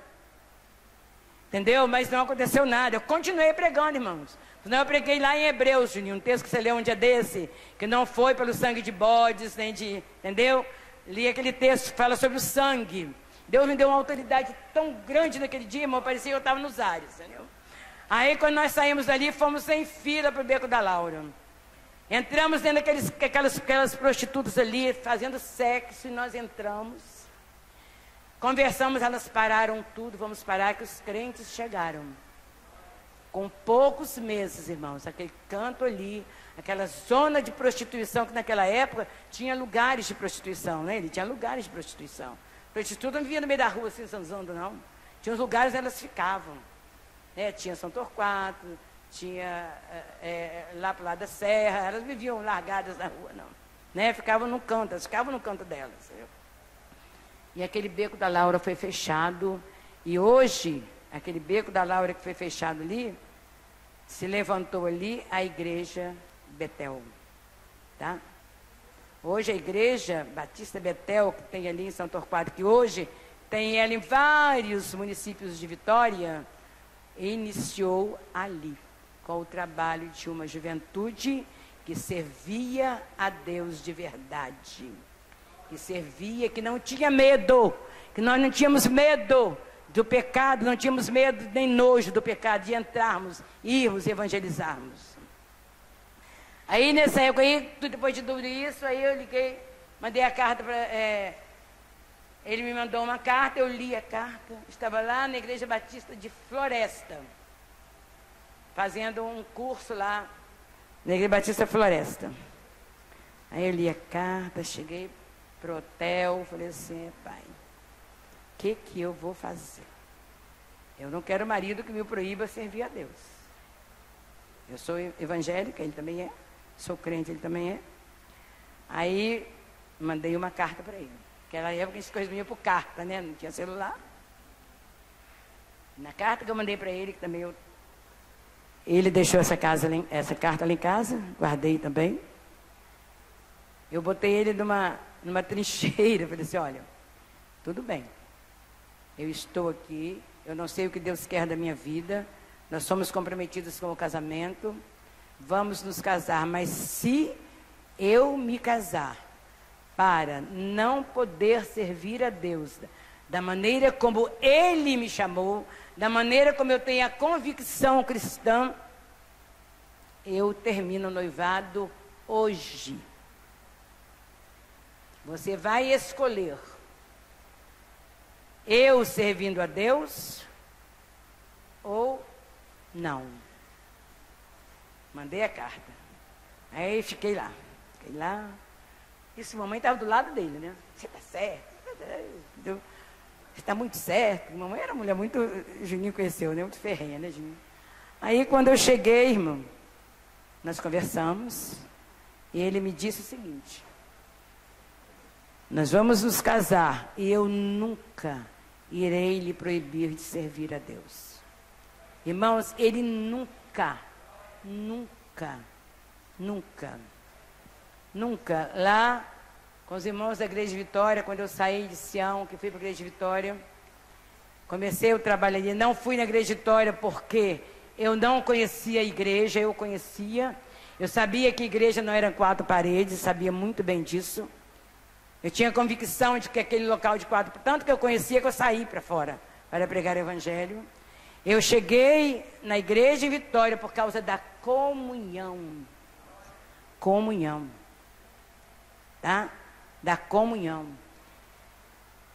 Entendeu? Mas não aconteceu nada. Eu continuei pregando, irmãos. Senão eu preguei lá em Hebreus, Juninho, um texto que você leu um dia desse, que não foi pelo sangue de bodes, nem de... Entendeu? Li aquele texto que fala sobre o sangue. Deus me deu uma autoridade tão grande naquele dia, irmão, parecia que eu estava nos ares, entendeu? Aí quando nós saímos dali, fomos em fila para o Beco da Laura. Entramos dentro daquelas prostitutas ali, fazendo sexo, e nós entramos. Conversamos, elas pararam tudo, vamos parar, que os crentes chegaram. Com poucos meses, irmãos, aquele canto ali, aquela zona de prostituição, que naquela época tinha lugares de prostituição, né? Ele tinha lugares de prostituição. Prostituta não vivia no meio da rua assim, zanzando, não. Tinha os lugares onde elas ficavam. Né? Tinha São Torquato, tinha lá para o lado da serra, elas viviam largadas na rua, não. Né? Ficavam no canto, elas ficavam no canto delas. Entendeu? E aquele Beco da Laura foi fechado, e hoje, aquele Beco da Laura que foi fechado ali, se levantou ali a igreja Betel, tá? Hoje a igreja Batista Betel, que tem ali em São Torquato, que hoje tem ela em vários municípios de Vitória, iniciou ali, com o trabalho de uma juventude que servia a Deus de verdade, que servia, que não tinha medo, que nós não tínhamos medo do pecado, não tínhamos medo nem nojo do pecado, de entrarmos, irmos, evangelizarmos. Aí nessa época, aí, depois de tudo isso, aí eu liguei, mandei a carta para... ele me mandou uma carta, eu li a carta, estava lá na Igreja Batista de Floresta, fazendo um curso lá, na Igreja Batista Floresta. Aí eu li a carta, cheguei pro hotel, falei assim, pai, o que eu vou fazer? Eu não quero marido que me proíba servir a Deus. Eu sou evangélica, ele também é. Sou crente, ele também é. Aí, mandei uma carta para ele. Naquela época, as coisas vinham por carta, né? Não tinha celular. Na carta que eu mandei para ele, que também ele deixou essa carta lá em casa, guardei também. Eu botei ele numa trincheira, falei assim, olha, tudo bem. Eu estou aqui, eu não sei o que Deus quer da minha vida, nós somos comprometidos com o casamento, vamos nos casar, mas se eu me casar para não poder servir a Deus da maneira como Ele me chamou, da maneira como eu tenho a convicção cristã, eu termino o noivado hoje. Você vai escolher eu servindo a Deus ou não. Mandei a carta. Aí fiquei lá. Isso, mamãe estava do lado dele, né? Você está certo. Você está muito certo. Mamãe era uma mulher muito... Juninho conheceu, né? Muito ferrenha, né, Juninho? Aí, quando eu cheguei, irmão, nós conversamos. E ele me disse o seguinte: nós vamos nos casar e eu nunca irei lhe proibir de servir a Deus. Irmãos, ele nunca, lá com os irmãos da Igreja de Vitória, quando eu saí de Sião, que fui para a Igreja de Vitória, comecei o trabalho ali, não fui na Igreja de Vitória porque eu não conhecia a igreja, eu conhecia, eu sabia que a igreja não era 4 paredes, sabia muito bem disso. Eu tinha convicção de que aquele local de 4, tanto que eu conhecia que eu saí para fora para pregar o evangelho. Eu cheguei na igreja em Vitória por causa da comunhão. Tá? Da comunhão.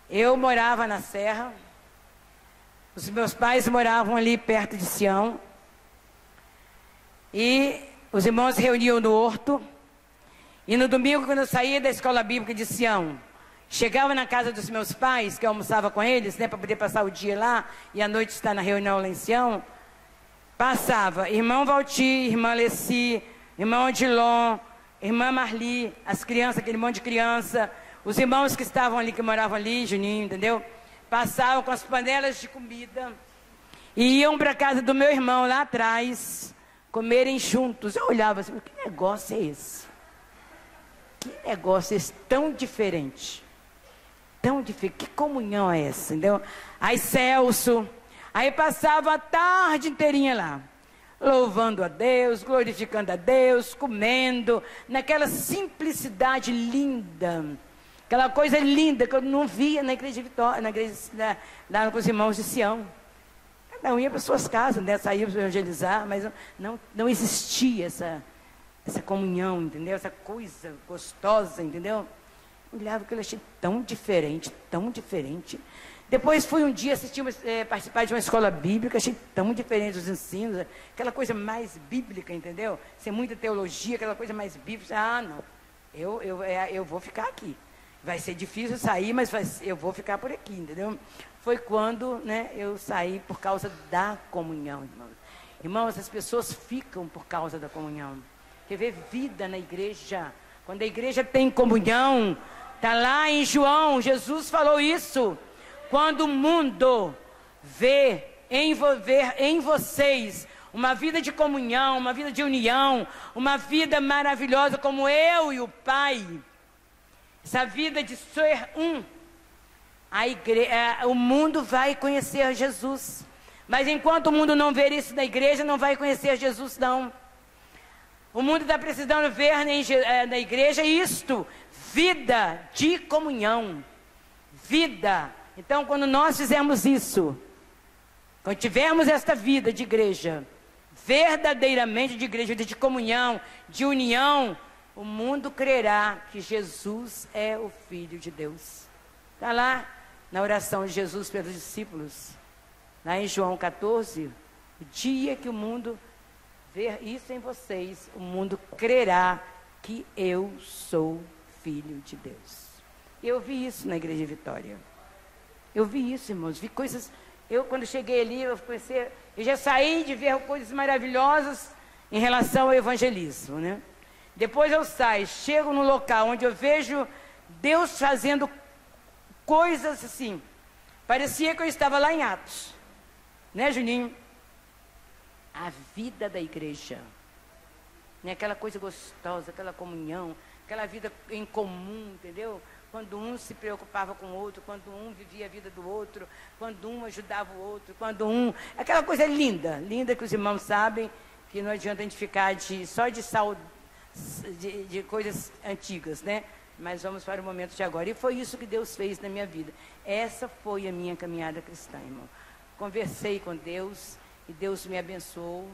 Eu morava na Serra. Os meus pais moravam ali perto de Sião. E os irmãos se reuniam no horto. E no domingo, quando eu saía da escola bíblica de Sião, chegava na casa dos meus pais, que eu almoçava com eles, né, para poder passar o dia lá, e à noite estar na reunião lá em Sião, passava irmão Valtir, irmã Leci, irmão Odilon, irmã Marli, as crianças, aquele monte de criança, os irmãos que estavam ali, que moravam ali, Juninho, entendeu? Passavam com as panelas de comida e iam para a casa do meu irmão lá atrás, comerem juntos. Eu olhava assim, que negócio é esse? Que negócio é esse tão diferente? Tão diferente, que comunhão é essa, entendeu? Aí Celso, aí passava a tarde inteirinha lá, louvando a Deus, glorificando a Deus, comendo, naquela simplicidade linda, aquela coisa linda que eu não via na igreja de Vitória, na igreja lá com os irmãos de Sião. Cada um ia para suas casas, né? Saía para evangelizar, mas não existia essa comunhão, entendeu? Essa coisa gostosa, entendeu? Eu olhava que eu achei tão diferente, tão diferente. Depois fui um dia assistir, participar de uma escola bíblica, achei tão diferente os ensinos, aquela coisa mais bíblica, entendeu? Sem muita teologia, aquela coisa mais bíblica. Ah, não, eu vou ficar aqui. Vai ser difícil sair, mas eu vou ficar por aqui, entendeu? Foi quando, né, eu saí por causa da comunhão, irmãos. Irmãos, as pessoas ficam por causa da comunhão. Quer ver vida na igreja? Quando a igreja tem comunhão, está lá em João, Jesus falou isso. Quando o mundo vê envolver em vocês uma vida de comunhão, uma vida de união, uma vida maravilhosa como eu e o Pai, essa vida de ser um, o mundo vai conhecer Jesus. Mas enquanto o mundo não ver isso na igreja, não vai conhecer Jesus, não. O mundo está precisando ver na igreja isto, vida de comunhão, vida. Então, quando nós fizermos isso, quando tivermos esta vida de igreja, verdadeiramente de igreja, de comunhão, de união, o mundo crerá que Jesus é o Filho de Deus. Está lá na oração de Jesus pelos discípulos, lá em João 14, o dia que o mundo ver isso em vocês, o mundo crerá que eu sou Filho de Deus. Eu vi isso na Igreja Vitória. Eu vi isso, irmãos, vi coisas. Eu, quando cheguei ali, eu já saí de ver coisas maravilhosas em relação ao evangelismo, né? Depois eu saio, chego no local onde eu vejo Deus fazendo coisas assim. Parecia que eu estava lá em Atos, né, Juninho? A vida da igreja, né? Aquela coisa gostosa, aquela comunhão, aquela vida em comum, entendeu? Quando um se preocupava com o outro, quando um vivia a vida do outro, quando um ajudava o outro, quando um... Aquela coisa linda, linda que os irmãos sabem, que não adianta a gente ficar só de coisas antigas, né? Mas vamos para o momento de agora. E foi isso que Deus fez na minha vida. Essa foi a minha caminhada cristã, irmão. Conversei com Deus e Deus me abençoou.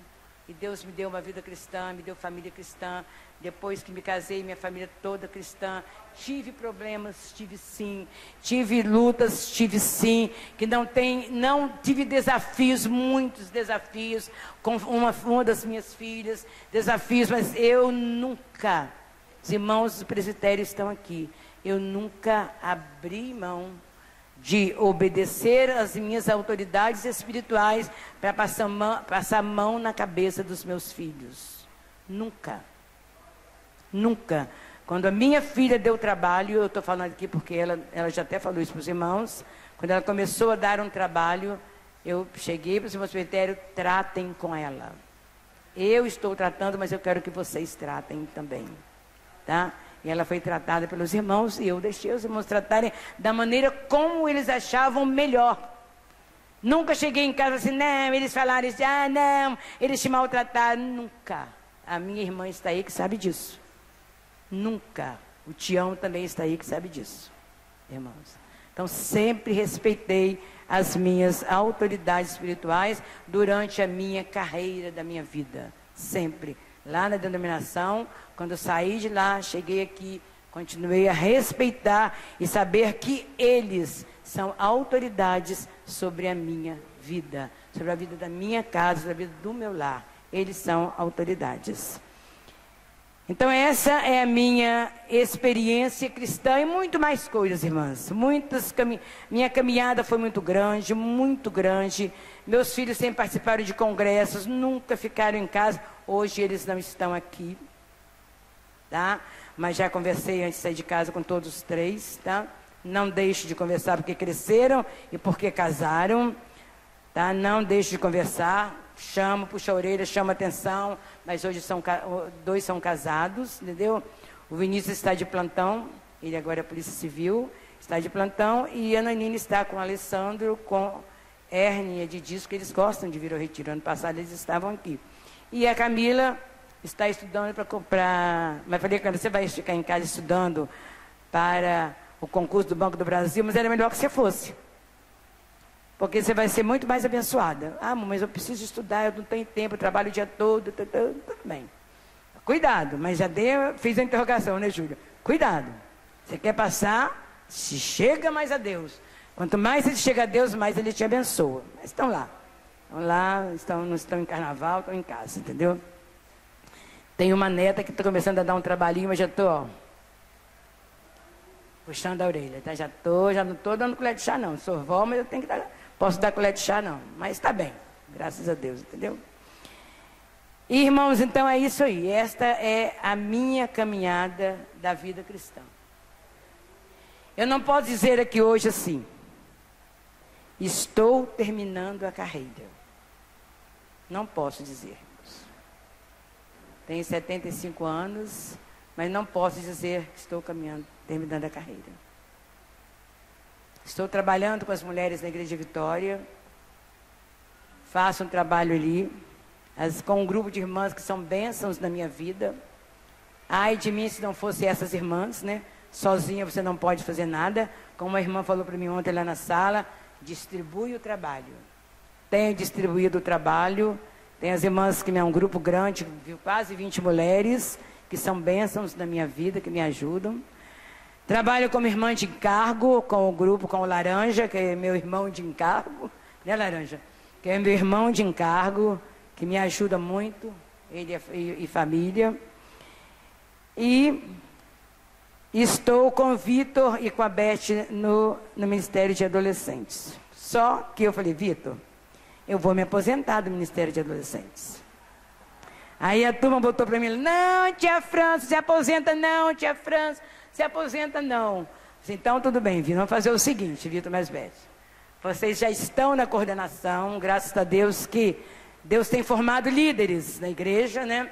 E Deus me deu uma vida cristã, me deu família cristã. Depois que me casei, minha família toda cristã. Tive problemas, tive sim. Tive lutas, tive sim. Que não tive desafios, muitos desafios com uma das minhas filhas. Desafios, mas eu nunca, os irmãos do presbitério estão aqui, eu nunca abri mão de obedecer às minhas autoridades espirituais para passar mão na cabeça dos meus filhos. Nunca. Nunca. Quando a minha filha deu trabalho, eu estou falando aqui porque ela já até falou isso para os irmãos, quando ela começou a dar um trabalho, eu cheguei para os irmãos presbitério, tratem com ela. Eu estou tratando, mas eu quero que vocês tratem também. Tá? E ela foi tratada pelos irmãos e eu deixei os irmãos tratarem da maneira como eles achavam melhor. Nunca cheguei em casa assim, não, eles falaram isso, não, eles te maltrataram. Nunca. A minha irmã está aí que sabe disso. Nunca. O Tião também está aí que sabe disso, irmãos. Então, sempre respeitei as minhas autoridades espirituais durante a minha carreira da minha vida. Sempre. Lá na denominação, quando eu saí de lá, cheguei aqui, continuei a respeitar e saber que eles são autoridades sobre a minha vida, sobre a vida da minha casa, sobre a vida do meu lar. Eles são autoridades. Então essa é a minha experiência cristã e muito mais coisas, irmãs. Minha caminhada foi muito grande, muito grande. Meus filhos sempre participaram de congressos, nunca ficaram em casa. Hoje eles não estão aqui, tá? Mas já conversei antes de sair de casa com todos os três, tá? Não deixo de conversar porque cresceram e porque casaram, tá? Não deixo de conversar. Chamo, puxa a orelha, chamo a atenção, mas hoje dois são casados, entendeu? O Vinícius está de plantão, ele agora é Polícia Civil, está de plantão, e a Nanine está com o Alessandro, com hérnia de disco, eles gostam de vir ao retiro. Ano passado eles estavam aqui. E a Camila está estudando para comprar, mas falei que você vai ficar em casa estudando para o concurso do Banco do Brasil, mas era melhor que você fosse. Porque você vai ser muito mais abençoada. Ah, mas eu preciso estudar, eu não tenho tempo, eu trabalho o dia todo, tudo bem. Cuidado, mas fiz a interrogação, né, Júlia? Cuidado. Você quer passar, se chega mais a Deus. Quanto mais você chega a Deus, mais Ele te abençoa. Mas estão lá. Não estão em carnaval, estão em casa, entendeu? Tenho uma neta que está começando a dar um trabalhinho, mas já estou, puxando a orelha, tá? Já não estou dando colher de chá, não. Sou vó, mas eu tenho que dar... Posso dar colher de chá, não. Mas está bem. Graças a Deus, entendeu? Irmãos, então é isso aí. Esta é a minha caminhada da vida cristã. Eu não posso dizer aqui hoje assim: estou terminando a carreira. Não posso dizer. Tenho 75 anos, mas não posso dizer que estou terminando a carreira. Estou trabalhando com as mulheres na Igreja Vitória. Faço um trabalho ali, com um grupo de irmãs que são bênçãos na minha vida. Ai de mim se não fossem essas irmãs, né? Sozinha você não pode fazer nada. Como uma irmã falou para mim ontem lá na sala, distribui o trabalho. Tenho distribuído o trabalho. Tem as irmãs que é um grupo grande, quase 20 mulheres, que são bênçãos na minha vida, que me ajudam. Trabalho como irmã de encargo, com o grupo, com o Laranja, que é meu irmão de encargo, né, Laranja? Que é meu irmão de encargo, que me ajuda muito, ele e família. E estou com o Vitor e com a Beth no Ministério de Adolescentes. Só que eu falei, Vitor, eu vou me aposentar do Ministério de Adolescentes. Aí a turma botou para mim, não, tia França, se aposenta não, tia França, se aposenta não. Então tudo bem, Vitor, vamos fazer o seguinte, Vitor mais Beth. Vocês já estão na coordenação, graças a Deus que Deus tem formado líderes na igreja, né?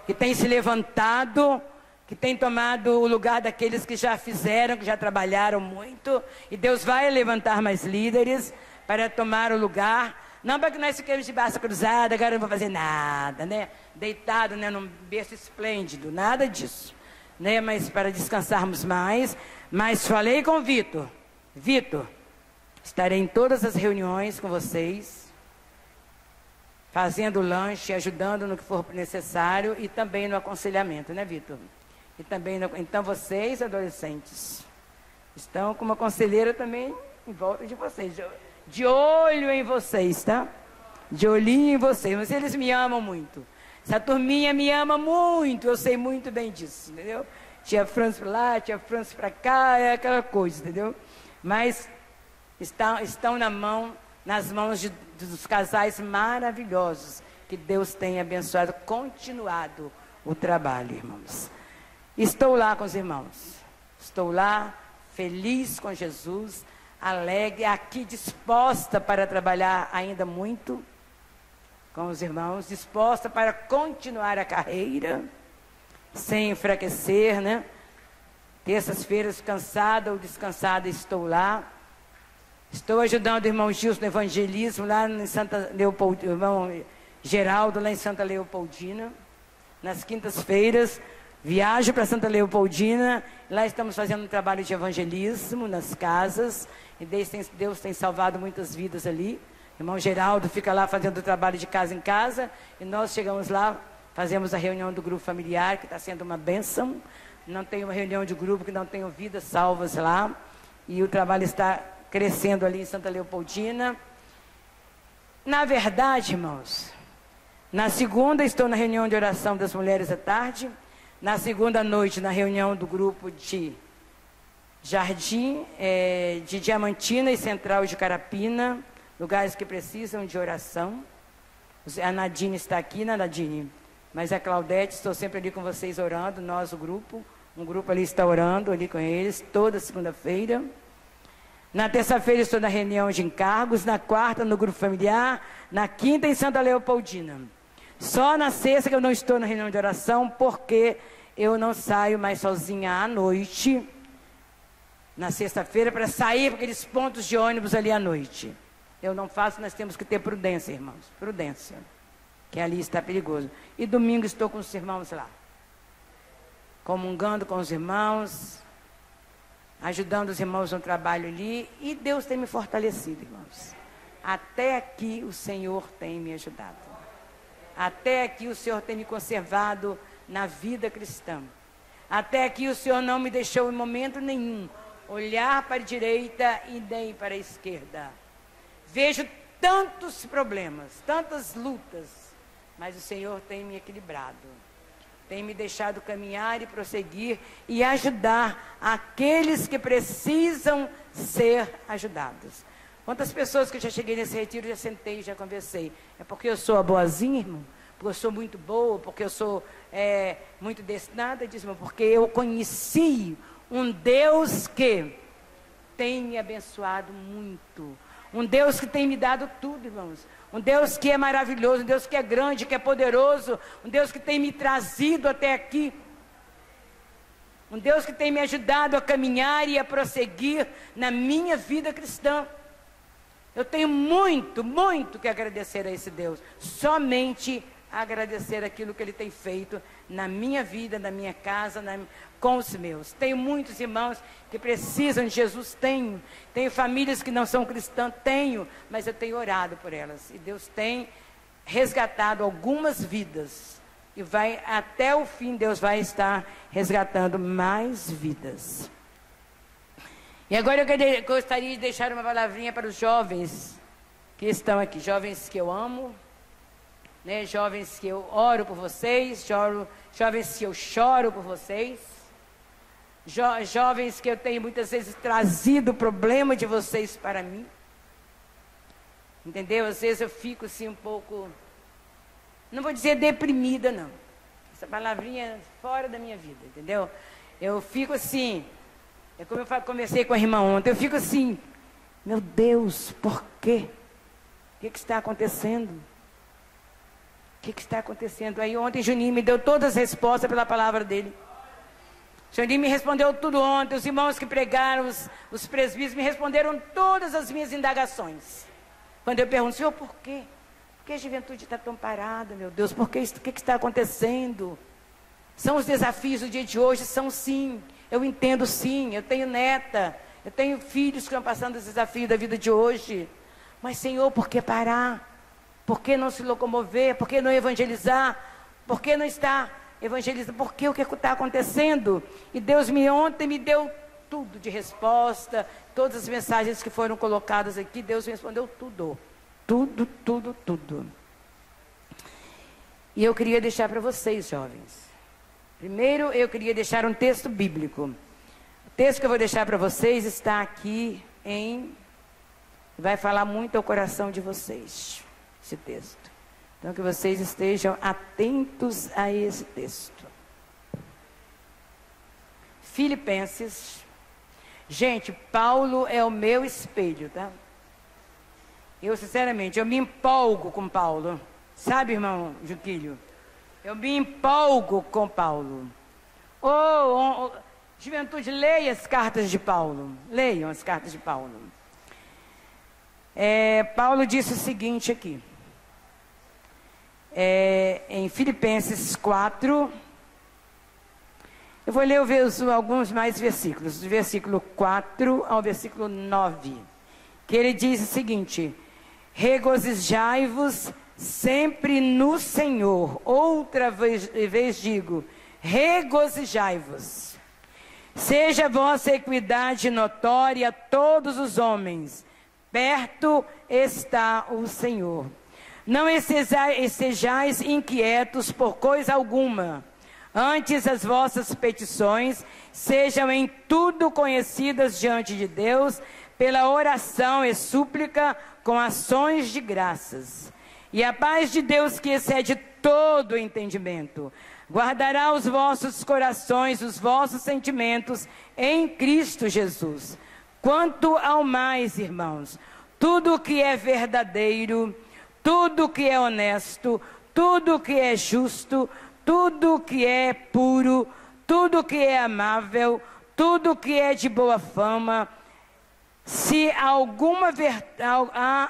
Que tem se levantado, que tem tomado o lugar daqueles que já fizeram, que já trabalharam muito. E Deus vai levantar mais líderes para tomar o lugar. Não para que nós fiquemos de braço cruzado, agora não vou fazer nada, né? Deitado, né, num berço esplêndido, nada disso, né? Mas para descansarmos mais. Mas falei com o Vitor. Vitor, estarei em todas as reuniões com vocês, fazendo lanche, ajudando no que for necessário e também no aconselhamento, né, Vitor? E também então vocês, adolescentes, estão com uma conselheira também em volta de vocês. De olho em vocês, tá? De olhinho em vocês. Mas eles me amam muito. Essa turminha me ama muito. Eu sei muito bem disso, entendeu? Tia França para lá, tia França para cá, é aquela coisa, entendeu? Mas estão nas mãos dos casais maravilhosos que Deus tem abençoado, continuado o trabalho, irmãos. Estou lá com os irmãos. Estou lá, feliz com Jesus, alegre, aqui disposta para trabalhar ainda muito com os irmãos, disposta para continuar a carreira, sem enfraquecer, né? Terças-feiras, cansada ou descansada, estou lá. Estou ajudando o irmão Gilson no evangelismo, lá em Santa Leopoldina, o irmão Geraldo, lá em Santa Leopoldina. Nas quintas-feiras, viajo para Santa Leopoldina, lá estamos fazendo um trabalho de evangelismo nas casas, e Deus tem salvado muitas vidas ali. O irmão Geraldo fica lá fazendo o trabalho de casa em casa, e nós chegamos lá, fazemos a reunião do grupo familiar, que está sendo uma bênção. Não tem uma reunião de grupo que não tenha vidas salvas lá, e o trabalho está crescendo ali em Santa Leopoldina. Na verdade, irmãos, na segunda estou na reunião de oração das mulheres à tarde, Na segunda noite, na reunião do grupo de Jardim, de Diamantina e Central de Carapina, lugares que precisam de oração. A Nadine está aqui, né, Nadine? Mas a Claudete, estou sempre ali com vocês orando, nós, o grupo. Um grupo ali está orando ali com eles, toda segunda-feira. Na terça-feira estou na reunião de encargos, na quarta no grupo familiar, na quinta em Santa Leopoldina. Só na sexta que eu não estou na reunião de oração, porque eu não saio mais sozinha à noite, na sexta-feira, para sair para aqueles pontos de ônibus ali à noite. Eu não faço, nós temos que ter prudência, irmãos, prudência, que ali está perigoso. E domingo estou com os irmãos lá, comungando com os irmãos, ajudando os irmãos no trabalho ali, e Deus tem me fortalecido, irmãos. Até aqui o Senhor tem me ajudado. Até aqui o Senhor tem me conservado na vida cristã. Até aqui o Senhor não me deixou em momento nenhum olhar para a direita e nem para a esquerda. Vejo tantos problemas, tantas lutas, mas o Senhor tem me equilibrado. Tem me deixado caminhar e prosseguir e ajudar aqueles que precisam ser ajudados. Quantas pessoas que eu já cheguei nesse retiro, já sentei, já conversei. É porque eu sou a boazinha, irmão? Porque eu sou muito boa? Porque eu sou muito destinada? Diz, irmão, porque eu conheci um Deus que tem me abençoado muito. Um Deus que tem me dado tudo, irmãos. Um Deus que é maravilhoso, um Deus que é grande, que é poderoso. Um Deus que tem me trazido até aqui. Um Deus que tem me ajudado a caminhar e a prosseguir na minha vida cristã. Eu tenho muito, muito que agradecer a esse Deus. Somente agradecer aquilo que Ele tem feito na minha vida, na minha casa, com os meus. Tenho muitos irmãos que precisam de Jesus, tenho famílias que não são cristãs, mas eu tenho orado por elas. E Deus tem resgatado algumas vidas. E vai, até o fim, Deus vai estar resgatando mais vidas. E agora eu gostaria de deixar uma palavrinha para os jovens que estão aqui. Jovens que eu amo, né? Jovens que eu oro por vocês, jovens que eu choro por vocês, jovens que eu tenho muitas vezes trazido o problema de vocês para mim. Entendeu? Às vezes eu fico assim um pouco, não vou dizer deprimida, não. Essa palavrinha é fora da minha vida, entendeu? Eu fico assim... É como eu conversei com a irmã ontem, eu fico assim, meu Deus, por quê? O que está acontecendo? O que está acontecendo? Aí ontem Juninho me deu todas as respostas pela palavra dele. Juninho me respondeu tudo ontem, os irmãos que pregaram, os presbíteros me responderam todas as minhas indagações. Quando eu pergunto, Senhor, por quê? Por que a juventude está tão parada, meu Deus? Por que o que está acontecendo? São os desafios do dia de hoje? São sim. Eu entendo sim, eu tenho neta, eu tenho filhos que estão passando os desafios da vida de hoje. Mas, Senhor, por que parar? Por que não se locomover? Por que não evangelizar? Por que não estar evangelizando? Por que o que está acontecendo? E Deus ontem me deu tudo de resposta, todas as mensagens que foram colocadas aqui, Deus me respondeu tudo. Tudo, tudo, tudo. E eu queria deixar para vocês, jovens. Primeiro, eu queria deixar um texto bíblico. O texto que eu vou deixar para vocês está aqui vai falar muito ao coração de vocês, esse texto. Então, que vocês estejam atentos a esse texto. Filipenses. Gente, Paulo é o meu espelho, tá? Eu, sinceramente, eu me empolgo com Paulo. Sabe, irmão Juquílio? Eu me empolgo com Paulo. Juventude, leia as cartas de Paulo. Leiam as cartas de Paulo. Paulo disse o seguinte aqui. Em Filipenses 4. Eu vou ler alguns mais versículos. Do versículo 4 ao versículo 9. Que ele diz o seguinte. Regozijai-vos sempre no Senhor. Outra vez digo, regozijai-vos. Seja a vossa equidade notória a todos os homens. Perto está o Senhor. Não estejais inquietos por coisa alguma. Antes, as vossas petições sejam em tudo conhecidas diante de Deus, pela oração e súplica, com ações de graças. E a paz de Deus, que excede todo o entendimento, guardará os vossos corações, os vossos sentimentos em Cristo Jesus. Quanto ao mais, irmãos, tudo que é verdadeiro, tudo que é honesto, tudo que é justo, tudo que é puro, tudo que é amável, tudo que é de boa fama, se há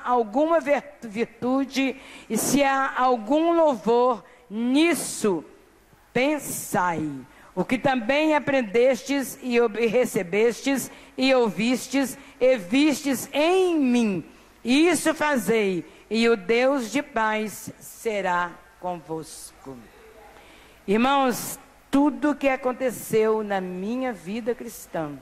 alguma virtude e se há algum louvor, nisso pensai. O que também aprendestes e recebestes e ouvistes e vistes em mim, isso fazei, e o Deus de paz será convosco. Irmãos, tudo que aconteceu na minha vida cristã,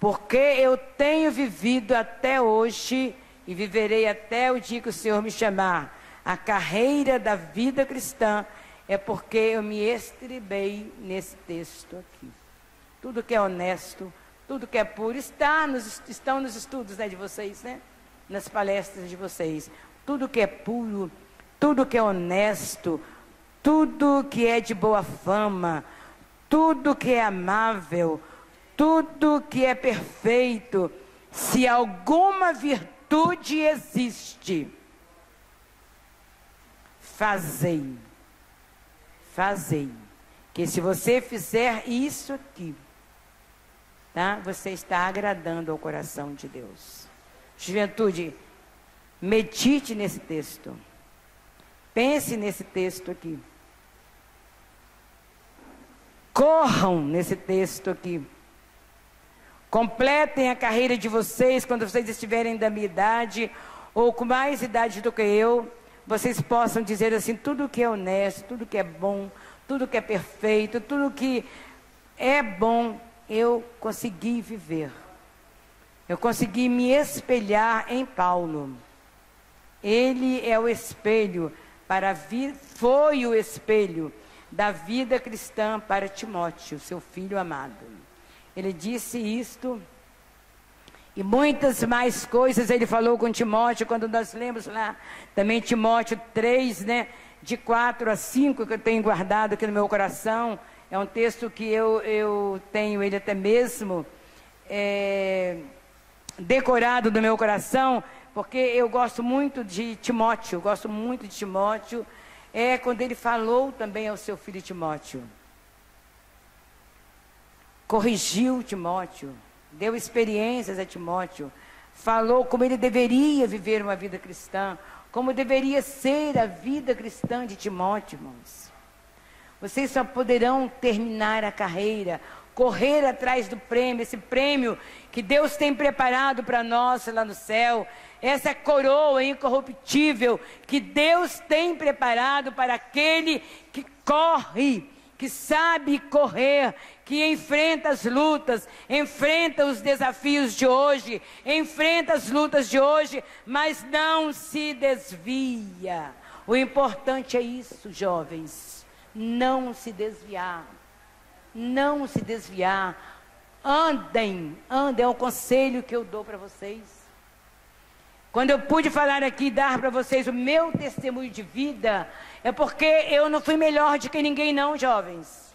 porque eu tenho vivido até hoje e viverei até o dia que o Senhor me chamar, a carreira da vida cristã, é porque eu me estribei nesse texto aqui. Tudo que é honesto, tudo que é puro, estão nos estudos, né, de vocês, né? Nas palestras de vocês. Tudo que é puro, tudo que é honesto, tudo que é de boa fama, tudo que é amável, tudo que é perfeito, se alguma virtude existe, fazei, que se você fizer isso aqui, tá? Você está agradando ao coração de Deus. Juventude, medite nesse texto, pense nesse texto aqui, corram nesse texto aqui, completem a carreira de vocês quando vocês estiverem da minha idade, ou com mais idade do que eu, vocês possam dizer assim, tudo que é honesto, tudo que é bom, tudo que é perfeito, tudo que é bom, eu consegui viver. Eu consegui me espelhar em Paulo. Ele é o espelho foi o espelho da vida cristã para Timóteo, seu filho amado. Ele disse isto, e muitas mais coisas ele falou com Timóteo, quando nós lemos lá, também Timóteo 3, né, de 4 a 5, que eu tenho guardado aqui no meu coração. É um texto que eu tenho ele até mesmo decorado do meu coração, porque eu gosto muito de Timóteo, quando ele falou também ao seu filho Timóteo. Corrigiu Timóteo, deu experiências a Timóteo, falou como ele deveria viver uma vida cristã, como deveria ser a vida cristã de Timóteo, irmãos. Vocês só poderão terminar a carreira, correr atrás do prêmio, esse prêmio que Deus tem preparado para nós lá no céu, essa coroa incorruptível que Deus tem preparado para aquele que corre, que sabe correr, que enfrenta as lutas, enfrenta os desafios de hoje, enfrenta as lutas de hoje, mas não se desvia. O importante é isso, jovens, não se desviar, não se desviar. Andem, é o conselho que eu dou para vocês. Quando eu pude falar aqui, dar para vocês o meu testemunho de vida, é porque eu não fui melhor do que ninguém não, jovens.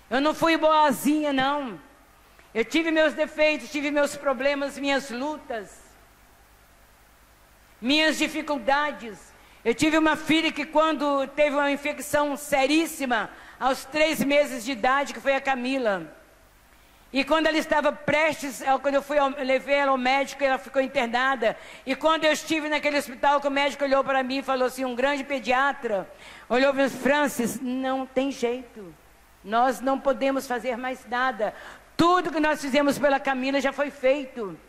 Eu não fui boazinha, não. Eu tive meus defeitos, tive meus problemas, minhas lutas, minhas dificuldades. Eu tive uma filha que quando teve uma infecção seríssima, aos 3 meses de idade, que foi a Camila. E quando ela estava prestes, quando eu levei ela ao médico, ela ficou internada. E quando eu estive naquele hospital, que o médico olhou para mim e falou assim, um grande pediatra, olhou para mim, Francis, não tem jeito. Nós não podemos fazer mais nada. Tudo que nós fizemos pela Camila já foi feito.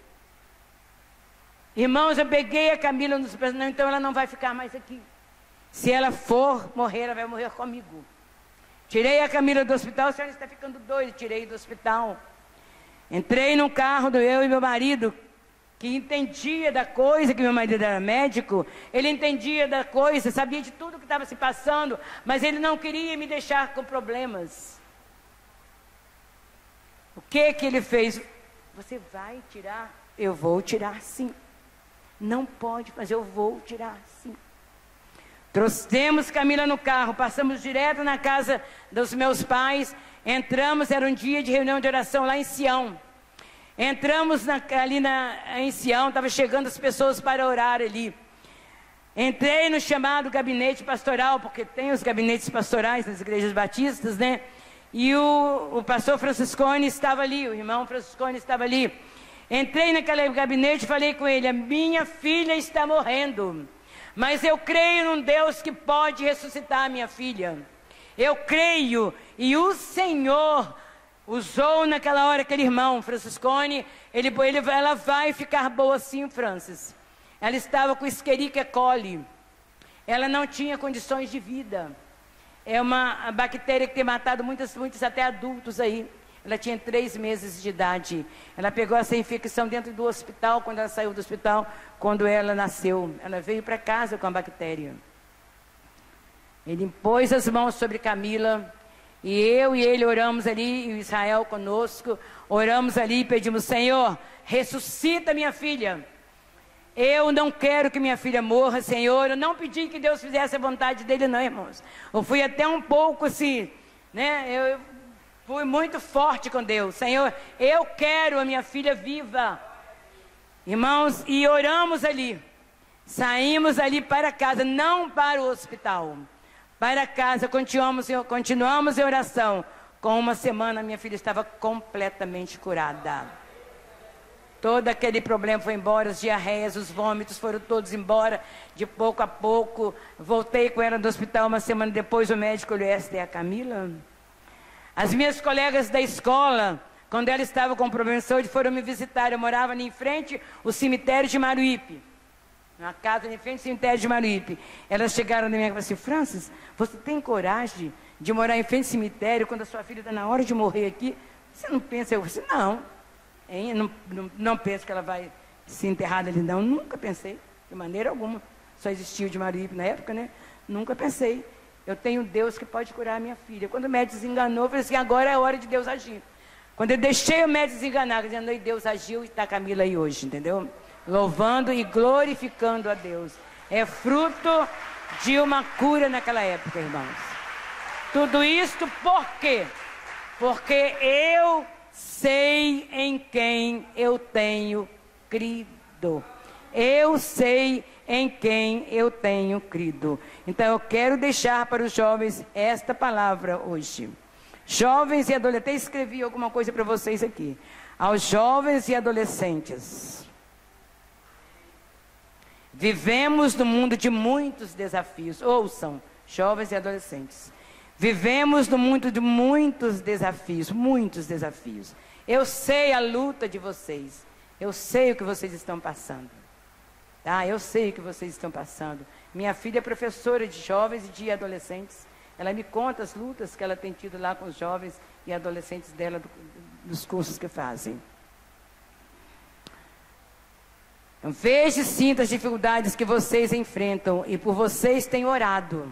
Irmãos, eu peguei a Camila nos pés, não, então ela não vai ficar mais aqui. Se ela for morrer, ela vai morrer comigo. Tirei a Camila do hospital, a senhora está ficando doida, tirei do hospital. Entrei no carro eu e meu marido, que entendia da coisa, que meu marido era médico, ele entendia da coisa, sabia de tudo que estava se passando, mas ele não queria me deixar com problemas. O que que ele fez? Você vai tirar? Eu vou tirar sim. Não pode, mas eu vou tirar sim. Trouxemos Camila no carro, passamos direto na casa dos meus pais, entramos, era um dia de reunião de oração lá em Sião. Entramos em Sião, estava chegando as pessoas para orar ali. Entrei no chamado gabinete pastoral, porque tem os gabinetes pastorais nas igrejas batistas, né? E o pastor Franciscone estava ali, o irmão Franciscone estava ali. Entrei naquele gabinete e falei com ele: a minha filha está morrendo, mas eu creio num Deus que pode ressuscitar a minha filha. Eu creio, e o Senhor usou naquela hora aquele irmão Franciscone, ela vai ficar boa sim, Francis. Ela estava com Escherichia coli, ela não tinha condições de vida. É uma bactéria que tem matado muitos até adultos aí. Ela tinha 3 meses de idade. Ela pegou essa infecção dentro do hospital, quando ela saiu do hospital, quando ela nasceu. Ela veio para casa com a bactéria. Ele pôs as mãos sobre Camila, e eu e ele oramos ali, e o Israel conosco, oramos ali e pedimos: Senhor, ressuscita minha filha. Eu não quero que minha filha morra, Senhor. Eu não pedi que Deus fizesse a vontade dele, não, irmãos. Eu fui até um pouco assim, né? Eu fui muito forte com Deus. Senhor, eu quero a minha filha viva. Irmãos, e oramos ali. Saímos ali para casa, não para o hospital. Para casa, continuamos em oração. Com 1 semana, minha filha estava completamente curada. Todo aquele problema foi embora, as diarreias, os vômitos foram todos embora, de pouco a pouco. Voltei com ela do hospital 1 semana depois, o médico olhou: esta é a Camila? As minhas colegas da escola, quando ela estava com problema de saúde, foram me visitar. Eu morava ali em frente ao cemitério de Maruípe, na casa em frente ao cemitério de Maruípe. Elas chegaram na minha casa e falaram: Francis, você tem coragem de morar em frente ao cemitério quando a sua filha está na hora de morrer aqui? Você não pensa? Eu disse: não. Não penso que ela vai se enterrar ali, não. Nunca pensei, de maneira alguma. Só existiu de Maruípe na época, né? Nunca pensei. Eu tenho Deus que pode curar a minha filha. Quando o médico desenganou, eu falei assim: agora é a hora de Deus agir. Quando eu deixei o médico desenganar, dizendo, e Deus agiu, e está a Camila aí hoje, entendeu? Louvando e glorificando a Deus. É fruto de uma cura naquela época, irmãos. Tudo isto por quê? Porque eu sei em quem eu tenho crido. Eu sei em quem eu tenho crido. Então eu quero deixar para os jovens esta palavra hoje. Jovens e adolescentes, até escrevi alguma coisa para vocês aqui. Aos jovens e adolescentes. Vivemos num mundo de muitos desafios. Ouçam, jovens e adolescentes. Vivemos num mundo de muitos desafios, muitos desafios. Eu sei a luta de vocês. Eu sei o que vocês estão passando. Tá? Eu sei o que vocês estão passando. Minha filha é professora de jovens e de adolescentes. Ela me conta as lutas que ela tem tido lá com os jovens e adolescentes dela, dos cursos que fazem. Então, veja e sinta as dificuldades que vocês enfrentam e por vocês tenho orado.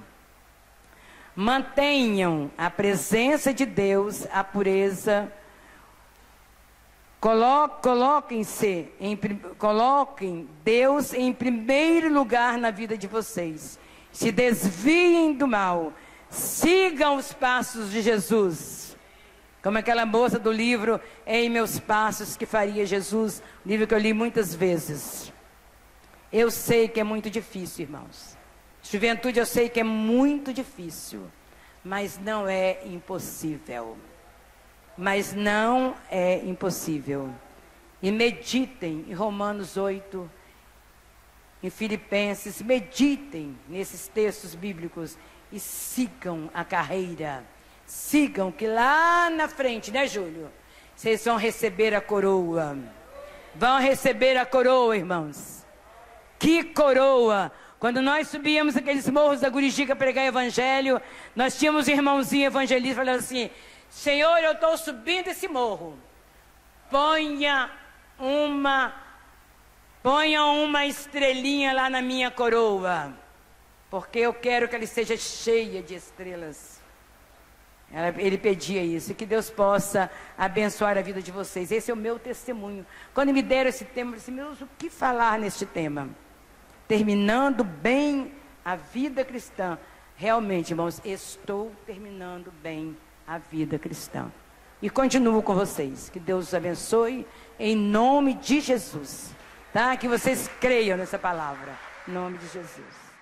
Mantenham a presença de Deus, a pureza. Coloquem Deus em primeiro lugar na vida de vocês. Se desviem do mal. Sigam os passos de Jesus. Como aquela moça do livro Em Meus Passos que faria Jesus. Livro que eu li muitas vezes. Eu sei que é muito difícil, irmãos. Juventude, eu sei que é muito difícil, mas não é impossível. Mas não é impossível. E meditem em Romanos 8, em Filipenses, meditem nesses textos bíblicos e sigam a carreira. Sigam, que lá na frente, né, Júlio? Vocês vão receber a coroa. Vão receber a coroa, irmãos. Que coroa! Quando nós subíamos aqueles morros da Gurijica pregar evangelho, nós tínhamos um irmãozinho evangelista falando assim: Senhor, eu estou subindo esse morro. Ponha uma Ponham uma estrelinha lá na minha coroa, porque eu quero que ela seja cheia de estrelas. Ele pedia isso, e que Deus possa abençoar a vida de vocês. Esse é o meu testemunho. Quando me deram esse tema, eu disse, meu Deus, o que falar neste tema? Terminando bem a vida cristã. Realmente, irmãos, estou terminando bem a vida cristã. E continuo com vocês. Que Deus os abençoe, em nome de Jesus. Tá? Que vocês creiam nessa palavra. Em nome de Jesus.